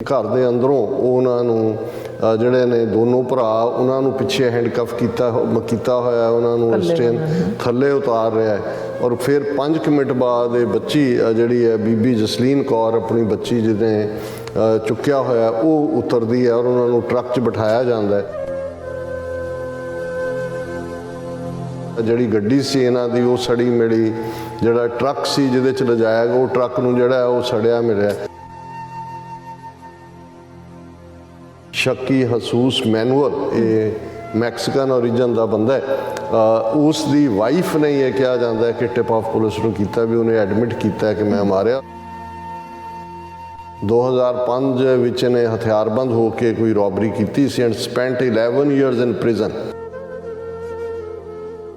घर के अंदरों उन्होंने ਜਿਹੜੇ ਨੇ ਦੋਨੋਂ ਭਰਾ ਉਹਨਾਂ ਨੂੰ ਪਿੱਛੇ ਹੈਂਡਕਫ ਕੀਤਾ ਹੋਇਆ, ਉਹਨਾਂ ਨੂੰ ਸਟੇਨ ਥੱਲੇ ਉਤਾਰ ਰਿਹਾ ਹੈ ਔਰ ਫਿਰ 5 ਮਿੰਟ ਬਾਅਦ ਇਹ ਬੱਚੀ ਜਿਹੜੀ ਹੈ ਬੀਬੀ ਜਸਲੀਨ ਕੌਰ ਆਪਣੀ ਬੱਚੀ ਜਿਹਨੇ ਚੁੱਕਿਆ ਹੋਇਆ ਉਹ ਉਤਰਦੀ ਹੈ ਔਰ ਉਹਨਾਂ ਨੂੰ ਟਰੱਕ 'ਚ ਬਿਠਾਇਆ ਜਾਂਦਾ ਹੈ। ਜਿਹੜੀ ਗੱਡੀ ਸੀ ਇਹਨਾਂ ਦੀ ਉਹ ਸੜੀ ਮਿਲੀ, ਜਿਹੜਾ ਟਰੱਕ ਸੀ ਜਿਹਦੇ 'ਚ ਲਿਜਾਇਆ ਗਿਆ ਉਹ ਟਰੱਕ ਨੂੰ ਜਿਹੜਾ ਉਹ ਸੜਿਆ ਮਿਲਿਆ। ਸ਼ੱਕੀ ਹਸੂਸ ਮੈਨੂਅਲ ਇਹ ਮੈਕਸੀਕਨ ਓਰੀਜਨ ਦਾ ਬੰਦਾ ਹੈ, ਉਸ ਦੀ ਵਾਈਫ ਨੇ ਇਹ ਕਿਹਾ ਜਾਂਦਾ ਹੈ ਕਿ ਟਿਪ ਆਫ ਪੁਲਿਸ ਨੂੰ ਕੀਤਾ ਵੀ ਉਹਨੇ ਐਡਮਿਟ ਕੀਤਾ ਕਿ ਮੈਂ ਮਾਰਿਆ। 2005 ਵਿੱਚ ਇਹਨੇ ਹਥਿਆਰਬੰਦ ਹੋ ਕੇ ਕੋਈ ਰੋਬਰੀ ਕੀਤੀ ਸੀ and spent 11 years in prison।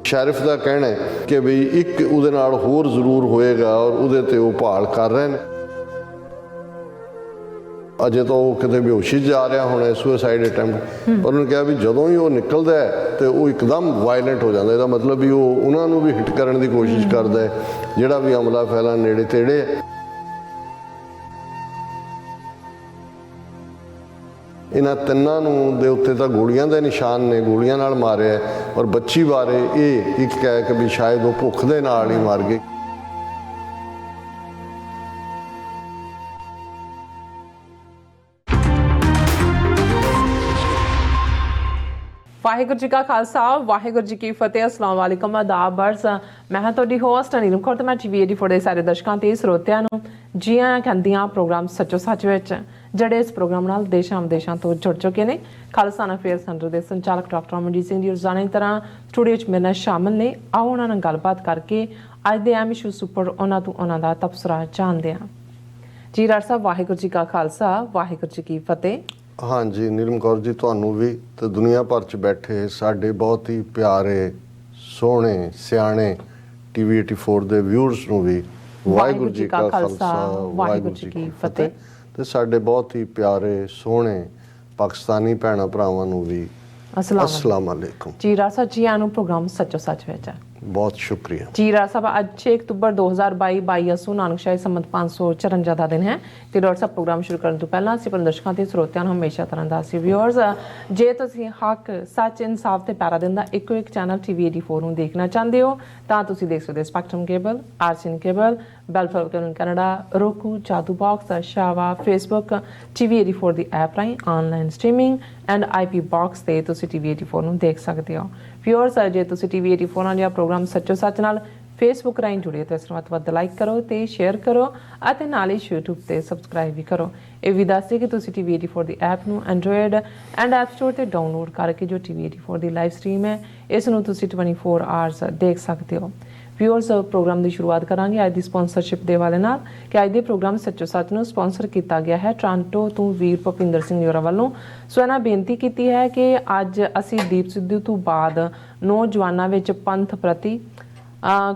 Sheriff ਦਾ ਕਹਿਣਾ ਹੈ ਕਿ ਵੀ ਇੱਕ ਉਹਦੇ ਨਾਲ ਹੋਰ ਜ਼ਰੂਰ ਹੋਏਗਾ ਔਰ ਉਹਦੇ ਤੇ ਉਹ ਭਾਲ ਕਰ ਰਹੇ ਨੇ। ਅਜੇ ਤਾਂ ਉਹ ਕਿਤੇ ਬੇਹੋਸ਼ੀ ਜਾ ਰਿਹਾ ਹੋਣਾ, ਸੁਸਾਈਡ ਅਟੈਂਪਟ, ਪਰ ਉਹਨੇ ਕਿਹਾ ਵੀ ਜਦੋਂ ਹੀ ਉਹ ਨਿਕਲਦਾ ਹੈ ਤੇ ਉਹ ਇੱਕਦਮ ਵਾਇਲੈਂਟ ਹੋ ਜਾਂਦਾ। ਇਹਦਾ ਮਤਲਬ ਵੀ ਉਹ ਉਹਨਾਂ ਨੂੰ ਵੀ ਹਿੱਟ ਕਰਨ ਦੀ ਕੋਸ਼ਿਸ਼ ਕਰਦਾ ਹੈ ਜਿਹੜਾ ਵੀ ਹਮਲਾ ਫੈਲਾ ਨੇੜੇ ਤੇੜੇ ਹੈ। ਇਹਨਾਂ ਤਿੰਨਾਂ ਨੂੰ ਦੇ ਉੱਤੇ ਤਾਂ ਗੋਲੀਆਂ ਦੇ ਨਿਸ਼ਾਨ ਨੇ, ਗੋਲੀਆਂ ਨਾਲ ਮਾਰਿਆ ਔਰ ਬੱਚੀ ਬਾਰੇ ਇਹ ਇੱਕ ਕਹਿ ਕਿ ਵੀ ਸ਼ਾਇਦ ਉਹ ਭੁੱਖ ਦੇ ਨਾਲ ਹੀ ਮਰ ਗਈ। ਵਾਹਿਗੁਰੂ ਜੀ ਕਾ ਖਾਲਸਾ ਵਾਹਿਗੁਰੂ ਜੀ ਕੀ ਫਤਿਹ। अस्सलाम वालेकुम आदाब अर्ज़। मैं हाँ तुहाडी होस्ट नीलम कौर ते मैं TV 84 ਦੇ ਸਾਰੇ ਦਰਸ਼ਕਾਂ ਤੇ ਸਰੋਤਿਆਂ ਨੂੰ ਜੀ ਆਇਆਂ ਕਹਿੰਦੀ ਹਾਂ ਪ੍ਰੋਗਰਾਮ ਸੱਚੋ ਸੱਚ ਵਿੱਚ, ਜਿਹੜੇ ਇਸ ਪ੍ਰੋਗਰਾਮ ਨਾਲ ਦੇਸ਼ਾਂ ਵਿਦੇਸ਼ਾਂ ਤੋਂ ਜੁੜ ਚੁੱਕੇ ਨੇ। ਖਾਲਸਾਨਾ ਅਫੇਅਰ ਸੈਂਟਰ ਦੇ ਸੰਚਾਲਕ ਡਾਕਟਰ ਅਮਨਜੀਤ ਸਿੰਘ ਜੀ ਰੋਜ਼ਾਨਾ ਦੀ ਤਰ੍ਹਾਂ ਸਟੂਡੀਓ 'ਚ ਮੇਰੇ ਨਾਲ ਸ਼ਾਮਲ ਨੇ। ਆਓ ਉਹਨਾਂ ਨਾਲ ਗੱਲਬਾਤ ਕਰਕੇ ਅੱਜ ਦੇ ਅਹਿਮ ਇਸ਼ੂਜ਼ ਉੱਪਰ ਉਹਨਾਂ ਤੋਂ ਉਹਨਾਂ ਦਾ ਤਬਸਰਾ ਜਾਣਦੇ ਹਾਂ। ਜੀ ਡਾਕਟਰ ਸਾਹਿਬ ਵਾਹਿਗੁਰੂ ਜੀ ਕਾ ਖਾਲਸਾ ਵਾਹਿਗੁਰੂ ਜੀ ਕੀ ਫਤਿਹ। हाँ जी नीलम कौर जी, ਤੁਹਾਨੂੰ ਵੀ ਤੇ ਦੁਨੀਆ ਭਰ 'ਚ ਬੈਠੇ ਸਾਡੇ ਬਹੁਤ ਹੀ ਪਿਆਰੇ ਸੋਹਣੇ ਸਿਆਣੇ TV 84 ਦੇ ਵਿਊਅਰਸ ਨੂੰ ਵੀ ਵਾਹਿਗੁਰੂ ਜੀ ਕਾ ਖਾਲਸਾ ਵਾਹਿਗੁਰੂ ਜੀ ਕੀ ਫਤਿਹ। ਤੇ ਸਾਡੇ ਬਹੁਤ ਹੀ ਪਿਆਰੇ ਸੋਹਣੇ ਪਾਕਿਸਤਾਨੀ ਭੈਣਾਂ ਭਰਾਵਾਂ ਨੂੰ ਵੀ अस्सलाम वालेकुम। ਜੀ ਰਾਸਾ ਜੀ ਆਨੂੰ ਪ੍ਰੋਗਰਾਮ ਸੱਚੋ ਸੱਚ ਵਿੱਚ ਹੈ। बहुत शुक्रिया जी राज साहब ਅੱਜ 6 ਅਕਤੂਬਰ 2022 22 ਨਾਨਕ ਸ਼ਾਹੀ ਸੰਮਤ 554 ਦਾ ਦਿਨ ਹੈ ਤੇ ਡਾਕਟਰ ਸਾਹਿਬ ਪ੍ਰੋਗਰਾਮ ਸ਼ੁਰੂ ਕਰਨ ਤੋਂ ਪਹਿਲਾਂ ਅਸੀਂ ਆਪਣੇ ਦਰਸ਼ਕਾਂ ਤੇ ਸਰੋਤਿਆਂ ਨੂੰ ਹਮੇਸ਼ਾ ਤਰ੍ਹਾਂ ਦਾ ਸੀ ਵਿਊਅਰਸ, ਜੇ ਤੁਸੀਂ ਹੱਕ ਸੱਚ ਇਨਸਾਫ ਤੇ ਪੈਰਾ ਦਿੰਦਾ ਇੱਕੋ ਇੱਕ ਚੈਨਲ TV 84 ਨੂੰ ਦੇਖਣਾ ਚਾਹੁੰਦੇ ਹੋ ਤਾਂ ਤੁਸੀਂ ਦੇਖ ਸਕਦੇ ਹੋ ਸਪੈਕਟਰਮ ਕੇਬਲ, ਆਰਸੀਐਨ ਕੇਬਲ, ਬੈਲਫਲ ਕੈਨੇਡਾ, roku, ਜਾਦੂ ਬਾਕਸ, ਸ਼ਾਵਾ, ਫੇਸਬੁੱਕ, TV 84 ਦੀ ਐਪ ਰਾਹੀਂ online streaming and IP box ਤੇ ਤੁਸੀਂ TV 84 ਨੂੰ ਦੇਖ ਸਕਦੇ ਹੋ। ਵਿਊਅਰਸ ਜੇ ਤੁਸੀਂ TV 84 ਨਾਲ ਜਾਂ ਪ੍ਰੋਗਰਾਮ ਸੱਚੋ ਸੱਚ ਨਾਲ ਫੇਸਬੁੱਕ ਰਾਹੀਂ ਜੁੜੇ ਤਾਂ ਇਸ ਨੂੰ ਵੱਧ ਲਾਈਕ ਕਰੋ ਤੇ ਸ਼ੇਅਰ ਕਰੋ ਅਤੇ ਨਾਲ ਹੀ YouTube ਤੇ ਸਬਸਕ੍ਰਾਈਬ ਵੀ ਕਰੋ। ਇਹ ਵੀ ਦੱਸ ਦਿਓ ਕਿ ਤੁਸੀਂ TV 84 ਦੀ ਐਪ ਨੂੰ ਐਂਡਰੋਇਡ ਐਂਡ ਐਪ ਸਟੋਰ ਤੇ ਡਾਊਨਲੋਡ ਕਰਕੇ ਜੋ TV 84 ਦੀ ਲਾਈਵ ਸਟ੍ਰੀਮ ਹੈ ਇਸ ਨੂੰ ਤੁਸੀਂ 24 ਆਵਰਸ ਦੇਖ ਸਕਦੇ ਹੋ। ਵਿਊਅਰਸ ਪ੍ਰੋਗਰਾਮ ਦੀ ਸ਼ੁਰੂਆਤ ਕਰਾਂਗੇ ਅੱਜ ਦੀ ਸਪਾਂਸਰਸ਼ਿਪ ਦੇ ਵਾਲੇ ਨਾਲ ਕਿ ਅੱਜ ਦੇ ਪ੍ਰੋਗਰਾਮ ਸੱਚੋ ਸੱਚ ਨੂੰ ਸਪਾਂਸਰ ਕੀਤਾ ਗਿਆ ਹੈ ਟੋਰਾਂਟੋ ਤੋਂ ਵੀਰ ਭੁਪਿੰਦਰ ਸਿੰਘ ਜੋਰਾ ਵੱਲੋਂ। ਸੋ ਇਹਨਾਂ ਬੇਨਤੀ ਕੀਤੀ ਹੈ ਕਿ ਅੱਜ ਅਸੀਂ ਦੀਪ ਸਿੱਧੂ ਤੋਂ ਬਾਅਦ ਨੌਜਵਾਨਾਂ ਵਿੱਚ ਪੰਥ ਪ੍ਰਤੀ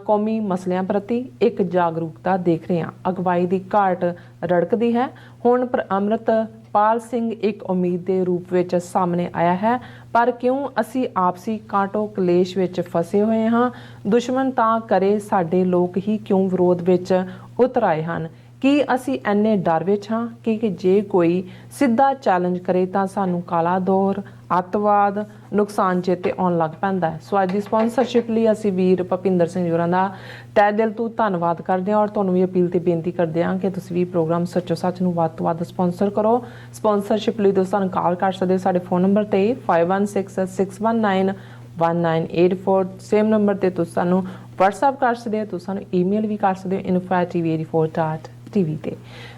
ਕੌਮੀ ਮਸਲਿਆਂ ਪ੍ਰਤੀ ਇੱਕ ਜਾਗਰੂਕਤਾ ਦੇਖ ਰਹੇ ਹਾਂ। ਅਗਵਾਈ ਦੀ ਘਾਟ ਰੜਕਦੀ ਹੈ। ਹੁਣ ਅੰਮ੍ਰਿਤਪਾਲ ਸਿੰਘ ਇੱਕ ਉਮੀਦ ਦੇ ਰੂਪ ਵਿੱਚ ਸਾਹਮਣੇ ਆਇਆ ਹੈ, ਪਰ ਕਿਉਂ ਅਸੀਂ ਆਪਸੀ ਕਾਂਟੋ ਕਲੇਸ਼ ਵਿੱਚ ਫਸੇ ਹੋਏ ਹਾਂ? ਦੁਸ਼ਮਣ ਤਾਂ ਕਰੇ ਸਾਡੇ ਲੋਕ ਹੀ ਕਿਉਂ ਵਿਰੋਧ ਵਿੱਚ ਉਤਰ ਆਏ ਹਨ? ਕੀ ਅਸੀਂ ਇੰਨੇ ਡਰ ਵਿੱਚ ਹਾਂ ਕਿ ਜੇ ਕੋਈ ਸਿੱਧਾ ਚੈਲੰਜ ਕਰੇ ਤਾਂ ਸਾਨੂੰ ਕਾਲਾ ਦੌਰ, ਅੱਤਵਾਦ, ਨੁਕਸਾਨ ਚੇਤੇ ਆਉਣ ਲੱਗ ਪੈਂਦਾ ਹੈ? ਸੋ ਅੱਜ ਦੀ ਸਪਾਂਸਰਸ਼ਿਪ ਲਈ ਅਸੀਂ ਵੀਰ ਭੁਪਿੰਦਰ ਸਿੰਘ ਜੋਰਾ ਦਾ ਤਹਿ ਦਿਲ ਤੋਂ ਧੰਨਵਾਦ ਕਰਦੇ ਹਾਂ ਔਰ ਤੁਹਾਨੂੰ ਵੀ ਅਪੀਲ ਤੇ ਬੇਨਤੀ ਕਰਦੇ ਹਾਂ ਕਿ ਤੁਸੀਂ ਵੀ ਪ੍ਰੋਗਰਾਮ ਸੱਚੋ ਸੱਚ ਨੂੰ ਵੱਧ ਤੋਂ ਵੱਧ ਸਪਾਂਸਰ ਕਰੋ। ਸਪਾਂਸਰਸ਼ਿਪ ਲਈ ਤੁਸੀਂ ਸਾਨੂੰ ਕਾਲ ਕਰ ਸਕਦੇ ਹੋ ਸਾਡੇ ਫੋਨ ਨੰਬਰ ਤੇ 5166191984। ਸੇਮ ਨੰਬਰ ਤੇ ਤੁਸੀਂ ਸਾਨੂੰ WhatsApp ਕਰ ਸਕਦੇ ਹੋ, ਤੁਸੀਂ ਸਾਨੂੰ ਈਮੇਲ ਵੀ ਕਰ ਸਕਦੇ ਹੋ info@tv84.tv ਤੇ।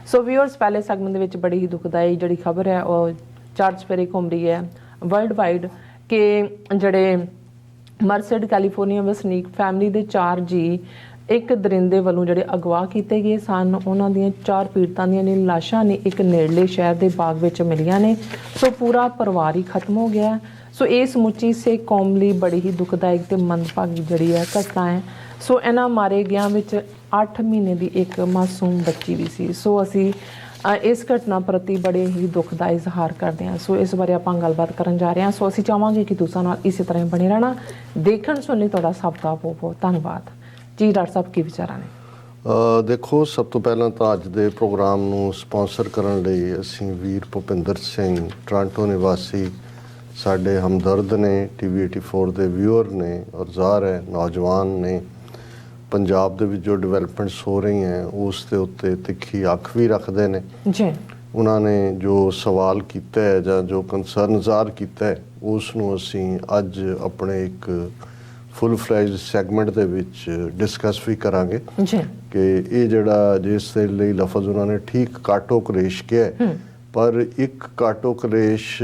ਸੋ ਵਿਊਅਰਸ ਪਹਿਲੇ ਸੈਗਮੈਂਟ ਦੇ ਵਿੱਚ ਬੜੀ ਹੀ ਦੁਖਦਾਈ ਜਿਹੜੀ ਖਬਰ ਹੈ ਉਹ ਚਾਰਜ ਫੇਰੇ ਘੁੰਮ ਰਹੀ ਹੈ ਵਰਲਡ ਵਾਈਡ ਕਿ ਜਿਹੜੇ ਮਰਸਡ ਕੈਲੀਫੋਰਨੀਆ ਵਸਨੀਕ ਫੈਮਿਲੀ ਦੇ 4 ਜੀ ਇੱਕ ਦਰਿੰਦੇ ਵੱਲੋਂ ਜਿਹੜੇ ਅਗਵਾ ਕੀਤੇ ਗਏ ਸਨ, ਉਹਨਾਂ ਦੀਆਂ 4 ਪੀੜਤਾਂ ਦੀਆਂ ਲਾਸ਼ਾਂ ਨੇ ਇੱਕ ਨੇੜਲੇ ਸ਼ਹਿਰ ਦੇ ਬਾਗ ਵਿੱਚ ਮਿਲੀਆਂ ਨੇ। ਸੋ ਪੂਰਾ ਪਰਿਵਾਰ ਹੀ ਖਤਮ ਹੋ ਗਿਆ। ਸੋ ਇਹ ਸਮੁੱਚੀ ਸਿੱਖ ਕੌਮ ਲਈ ਬੜੀ ਹੀ ਦੁਖਦਾਇਕ ਤੇ ਮੰਦਭਾਗੀ ਜਿਹੜੀ ਹੈ ਘਟਨਾ ਹੈ। ਸੋ ਇਹਨਾਂ ਮਾਰੇ ਗਿਆਂ ਵਿੱਚ 8 ਮਹੀਨੇ ਦੀ ਇੱਕ ਮਾਸੂਮ ਬੱਚੀ ਵੀ ਸੀ। ਸੋ ਅਸੀਂ ਇਸ ਘਟਨਾ ਪ੍ਰਤੀ ਬੜੇ ਹੀ ਦੁੱਖ ਦਾ ਇਜ਼ਹਾਰ ਕਰਦੇ ਹਾਂ। ਸੋ ਇਸ ਬਾਰੇ ਆਪਾਂ ਗੱਲਬਾਤ ਕਰਨ ਜਾ ਰਹੇ ਹਾਂ। ਸੋ ਅਸੀਂ ਚਾਹਾਂਗੇ ਕਿ ਤੁਸੀਂ ਨਾਲ ਇਸੇ ਤਰ੍ਹਾਂ ਹੀ ਬਣੇ ਰਹਿਣਾ। ਦੇਖਣ ਸੁਣਨ ਲਈ ਤੁਹਾਡਾ ਸਭ ਦਾ ਬਹੁਤ ਬਹੁਤ ਧੰਨਵਾਦ। ਜੀ ਡਾਕਟਰ ਸਾਹਿਬ ਕੀ ਵਿਚਾਰਾਂ ਨੇ? ਦੇਖੋ, ਸਭ ਤੋਂ ਪਹਿਲਾਂ ਤਾਂ ਅੱਜ ਦੇ ਪ੍ਰੋਗਰਾਮ ਨੂੰ ਸਪਾਂਸਰ ਕਰਨ ਲਈ ਅਸੀਂ ਵੀਰ ਭੁਪਿੰਦਰ ਸਿੰਘ, ਟੋਰਾਂਟੋ ਨਿਵਾਸੀ ਸਾਡੇ ਹਮਦਰਦ ਨੇ, ਟੀਵੀ 84 ਦੇ ਵਿਊਅਰ ਨੇ ਔਰ ਜ਼ਾਹਰ ਹੈ ਨੌਜਵਾਨ ਨੇ। ਪੰਜਾਬ ਦੇ ਵਿੱਚ ਜੋ ਡਿਵੈਲਪਮੈਂਟਸ ਹੋ ਰਹੀਆਂ ਉਸ ਦੇ ਉੱਤੇ ਤਿੱਖੀ ਅੱਖ ਵੀ ਰੱਖਦੇ ਨੇ ਜੀ। ਉਹਨਾਂ ਨੇ ਜੋ ਸਵਾਲ ਕੀਤਾ ਹੈ ਜਾਂ ਜੋ ਕੰਸਰਨ ਜ਼ਾਹਰ ਕੀਤਾ ਹੈ ਉਸ ਨੂੰ ਅਸੀਂ ਅੱਜ ਆਪਣੇ ਇੱਕ ਫੁੱਲ ਫਲੈਜਡ ਸੈਗਮੈਂਟ ਦੇ ਵਿੱਚ ਡਿਸਕਸ ਵੀ ਕਰਾਂਗੇ ਜੀ ਕਿ ਇਹ ਜਿਹੜਾ ਜਿਸ ਦੇ ਲਈ ਲਫ਼ਜ਼ ਉਹਨਾਂ ਨੇ ਠੀਕ ਕਾਟੋ ਕਲੇਸ਼ ਕਿਹਾ, ਪਰ ਇੱਕ ਕਾਟੋ ਕਲੇਸ਼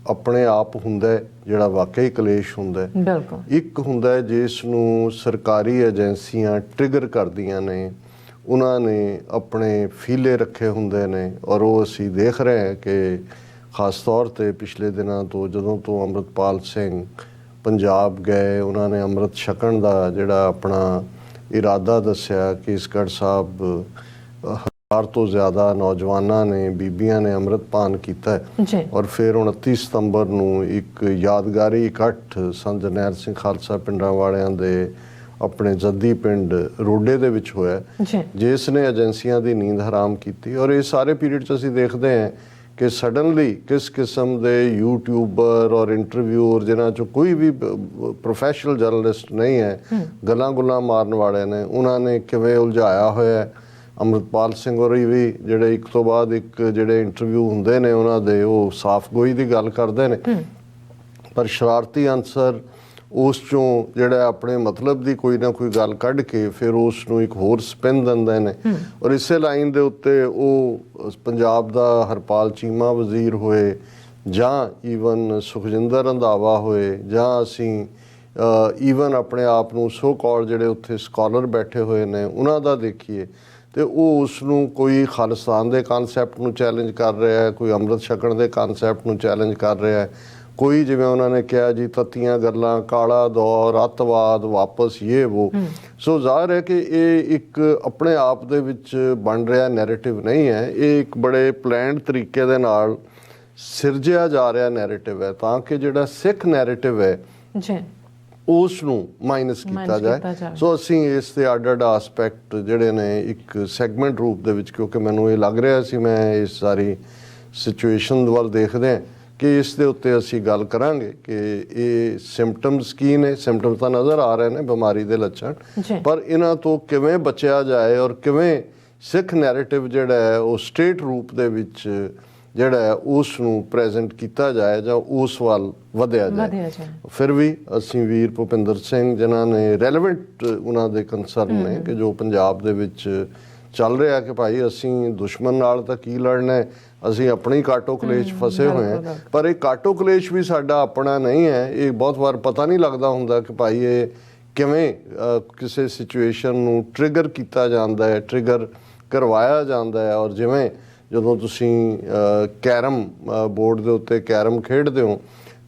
ਆਪਣੇ ਆਪ ਹੁੰਦਾ ਹੈ ਜਿਹੜਾ ਵਾਕਈ ਕਲੇਸ਼ ਹੁੰਦਾ ਹੈ। ਬਿਲਕੁਲ। ਇੱਕ ਹੁੰਦਾ ਹੈ ਜਿਸ ਨੂੰ ਸਰਕਾਰੀ ਏਜੰਸੀਆਂ ਟ੍ਰਿਗਰ ਕਰਦੀਆਂ ਨੇ, ਉਹਨਾਂ ਨੇ ਆਪਣੇ ਫੀਲੇ ਰੱਖੇ ਹੁੰਦੇ ਨੇ ਔਰ ਉਹ ਅਸੀਂ ਦੇਖ ਰਹੇ ਹਾਂ ਕਿ ਖਾਸ ਤੌਰ 'ਤੇ ਪਿਛਲੇ ਦਿਨਾਂ ਤੋਂ ਜਦੋਂ ਤੋਂ ਅੰਮ੍ਰਿਤਪਾਲ ਸਿੰਘ ਪੰਜਾਬ ਗਏ, ਉਹਨਾਂ ਨੇ ਅੰਮ੍ਰਿਤ ਛਕਣ ਦਾ ਜਿਹੜਾ ਆਪਣਾ ਇਰਾਦਾ ਦੱਸਿਆ। ਕੇਸਗੜ੍ਹ ਸਾਹਿਬ 1000 ਤੋਂ ਜ਼ਿਆਦਾ ਨੌਜਵਾਨਾਂ ਨੇ, ਬੀਬੀਆਂ ਨੇ ਅੰਮ੍ਰਿਤਪਾਨ ਕੀਤਾ ਔਰ ਫਿਰ 29 ਸਤੰਬਰ ਨੂੰ ਇੱਕ ਯਾਦਗਾਰੀ ਇਕੱਠ ਸੰਤ ਜਰਨੈਲ ਸਿੰਘ ਖਾਲਸਾ ਪਿੰਡਾਂ ਵਾਲਿਆਂ ਦੇ ਆਪਣੇ ਜੱਦੀ ਪਿੰਡ ਰੋਡੇ ਦੇ ਵਿੱਚ ਹੋਇਆ, ਜਿਸ ਨੇ ਏਜੰਸੀਆਂ ਦੀ ਨੀਂਦ ਹਰਾਮ ਕੀਤੀ। ਔਰ ਇਹ ਸਾਰੇ ਪੀਰੀਅਡ 'ਚ ਅਸੀਂ ਦੇਖਦੇ ਹਾਂ ਕਿ ਸਡਨਲੀ ਕਿਸ ਕਿਸਮ ਦੇ ਯੂਟਿਊਬਰ ਔਰ ਇੰਟਰਵਿਊਅਰ ਜਿਨ੍ਹਾਂ 'ਚੋਂ ਕੋਈ ਵੀ ਪ੍ਰੋਫੈਸ਼ਨਲ ਜਰਨਲਿਸਟ ਨਹੀਂ ਹੈ, ਗੱਲਾਂ ਗੁੱਲਾਂ ਮਾਰਨ ਵਾਲੇ ਨੇ, ਉਹਨਾਂ ਨੇ ਕਿਵੇਂ ਉਲਝਾਇਆ ਹੋਇਆ ਅੰਮ੍ਰਿਤਪਾਲ ਸਿੰਘ ਹੋਰੀ ਵੀ ਜਿਹੜੇ ਇੱਕ ਤੋਂ ਬਾਅਦ ਇੱਕ ਜਿਹੜੇ ਇੰਟਰਵਿਊ ਹੁੰਦੇ ਨੇ ਉਹਨਾਂ ਦੇ ਉਹ ਸਾਫ਼ ਗੋਈ ਦੀ ਗੱਲ ਕਰਦੇ ਨੇ, ਪਰ ਸ਼ਰਾਰਤੀ ਅਨਸਰ ਉਸ 'ਚੋਂ ਜਿਹੜਾ ਆਪਣੇ ਮਤਲਬ ਦੀ ਕੋਈ ਨਾ ਕੋਈ ਗੱਲ ਕੱਢ ਕੇ ਫਿਰ ਉਸ ਨੂੰ ਇੱਕ ਹੋਰ ਸਪਿਨ ਦਿੰਦੇ ਨੇ। ਔਰ ਇਸੇ ਲਾਈਨ ਦੇ ਉੱਤੇ ਉਹ ਪੰਜਾਬ ਦਾ ਹਰਪਾਲ ਚੀਮਾ ਵਜ਼ੀਰ ਹੋਏ ਜਾਂ ਈਵਨ ਸੁਖਜਿੰਦਰ ਰੰਧਾਵਾ ਹੋਏ ਜਾਂ ਅਸੀਂ ਈਵਨ ਆਪਣੇ ਆਪ ਨੂੰ ਸੋ ਕਾਲ ਜਿਹੜੇ ਉੱਥੇ ਸਕਾਲਰ ਬੈਠੇ ਹੋਏ ਨੇ ਉਹਨਾਂ ਦਾ ਦੇਖੀਏ ਤੇ ਉਹ ਉਸ ਨੂੰ ਕੋਈ ਖਾਲਿਸਤਾਨ ਦੇ ਕਨਸੈਪਟ ਨੂੰ ਚੈਲੰਜ ਕਰ ਰਿਹਾ ਹੈ, ਕੋਈ ਅੰਮ੍ਰਿਤ ਛਕਣ ਦੇ ਕਨਸੈਪਟ ਨੂੰ ਚੈਲੰਜ ਕਰ ਰਿਹਾ ਹੈ, ਕੋਈ ਜਿਵੇਂ ਉਹਨਾਂ ਨੇ ਕਿਹਾ ਜੀ ਤੱਤੀਆਂ ਗੱਲਾਂ, ਕਾਲਾ ਦੌਰ, ਅੱਤਵਾਦ ਵਾਪਸ ਇਹ ਵੋ। ਸੋ ਜ਼ਾਹਰ ਹੈ ਕਿ ਇਹ ਇੱਕ ਆਪਣੇ ਆਪ ਦੇ ਵਿੱਚ ਬਣ ਰਿਹਾ ਨੈਰੇਟਿਵ ਨਹੀਂ ਹੈ, ਇਹ ਇੱਕ ਬੜੇ ਪਲੈਨਡ ਤਰੀਕੇ ਦੇ ਨਾਲ ਸਿਰਜਿਆ ਜਾ ਰਿਹਾ ਨੈਰੇਟਿਵ ਹੈ ਤਾਂ ਕਿ ਜਿਹੜਾ ਸਿੱਖ ਨੈਰੇਟਿਵ ਹੈ ਉਸ ਨੂੰ ਮਾਈਨਸ ਕੀਤਾ ਜਾਏ। ਸੋ ਅਸੀਂ ਇਸ ਦੇ ਅੱਡ ਆਸਪੈਕਟ ਜਿਹੜੇ ਨੇ ਇੱਕ ਸੈਗਮੈਂਟ ਰੂਪ ਦੇ ਵਿੱਚ, ਕਿਉਂਕਿ ਮੈਨੂੰ ਇਹ ਲੱਗ ਰਿਹਾ ਸੀ ਮੈਂ ਇਸ ਸਾਰੀ ਸਿਚੁਏਸ਼ਨ ਵੱਲ ਦੇਖਦੇ ਹਾਂ ਕਿ ਇਸ ਦੇ ਉੱਤੇ ਅਸੀਂ ਗੱਲ ਕਰਾਂਗੇ ਕਿ ਇਹ ਸਿੰਪਟਮਸ ਕੀ ਨੇ। ਸਿੰਪਟਮ ਤਾਂ ਨਜ਼ਰ ਆ ਰਹੇ ਨੇ ਬਿਮਾਰੀ ਦੇ ਲੱਛਣ, ਪਰ ਇਹਨਾਂ ਤੋਂ ਕਿਵੇਂ ਬਚਿਆ ਜਾਏ ਔਰ ਕਿਵੇਂ ਸਿੱਖ ਨੈਰੇਟਿਵ ਜਿਹੜਾ ਹੈ ਉਹ ਸਟੇਟ ਰੂਪ ਦੇ ਵਿੱਚ ਜਿਹੜਾ ਹੈ ਉਸ ਨੂੰ ਪ੍ਰੈਜ਼ੈਂਟ ਕੀਤਾ ਜਾਏ ਜਾਂ ਉਸ ਵੱਲ ਵਧਿਆ ਜਾਏ। ਫਿਰ ਵੀ ਅਸੀਂ ਵੀਰ ਭੁਪਿੰਦਰ ਸਿੰਘ ਜਿਨ੍ਹਾਂ ਨੇ ਰੈਲੇਵੈਂਟ ਉਹਨਾਂ ਦੇ ਕੰਸਰਨ ਨੇ ਕਿ ਜੋ ਪੰਜਾਬ ਦੇ ਵਿੱਚ ਚੱਲ ਰਿਹਾ ਕਿ ਭਾਈ ਅਸੀਂ ਦੁਸ਼ਮਣ ਨਾਲ ਤਾਂ ਕੀ ਲੜਨਾ ਹੈ, ਅਸੀਂ ਆਪਣੀ ਕਾਟੋ ਕਲੇਸ਼ ਫਸੇ ਹੋਏ ਹਾਂ, ਪਰ ਇਹ ਕਾਟੋ ਕਲੇਸ਼ ਵੀ ਸਾਡਾ ਆਪਣਾ ਨਹੀਂ ਹੈ। ਇਹ ਬਹੁਤ ਵਾਰ ਪਤਾ ਨਹੀਂ ਲੱਗਦਾ ਹੁੰਦਾ ਕਿ ਭਾਈ ਇਹ ਕਿਵੇਂ ਕਿਸੇ ਸਿਚੁਏਸ਼ਨ ਨੂੰ ਟ੍ਰਿਗਰ ਕੀਤਾ ਜਾਂਦਾ ਹੈ, ਟ੍ਰਿਗਰ ਕਰਵਾਇਆ ਜਾਂਦਾ ਹੈ। ਔਰ ਜਿਵੇਂ ਜਦੋਂ ਤੁਸੀਂ ਕੈਰਮ ਬੋਰਡ ਦੇ ਉੱਤੇ ਕੈਰਮ ਖੇਡਦੇ ਹੋ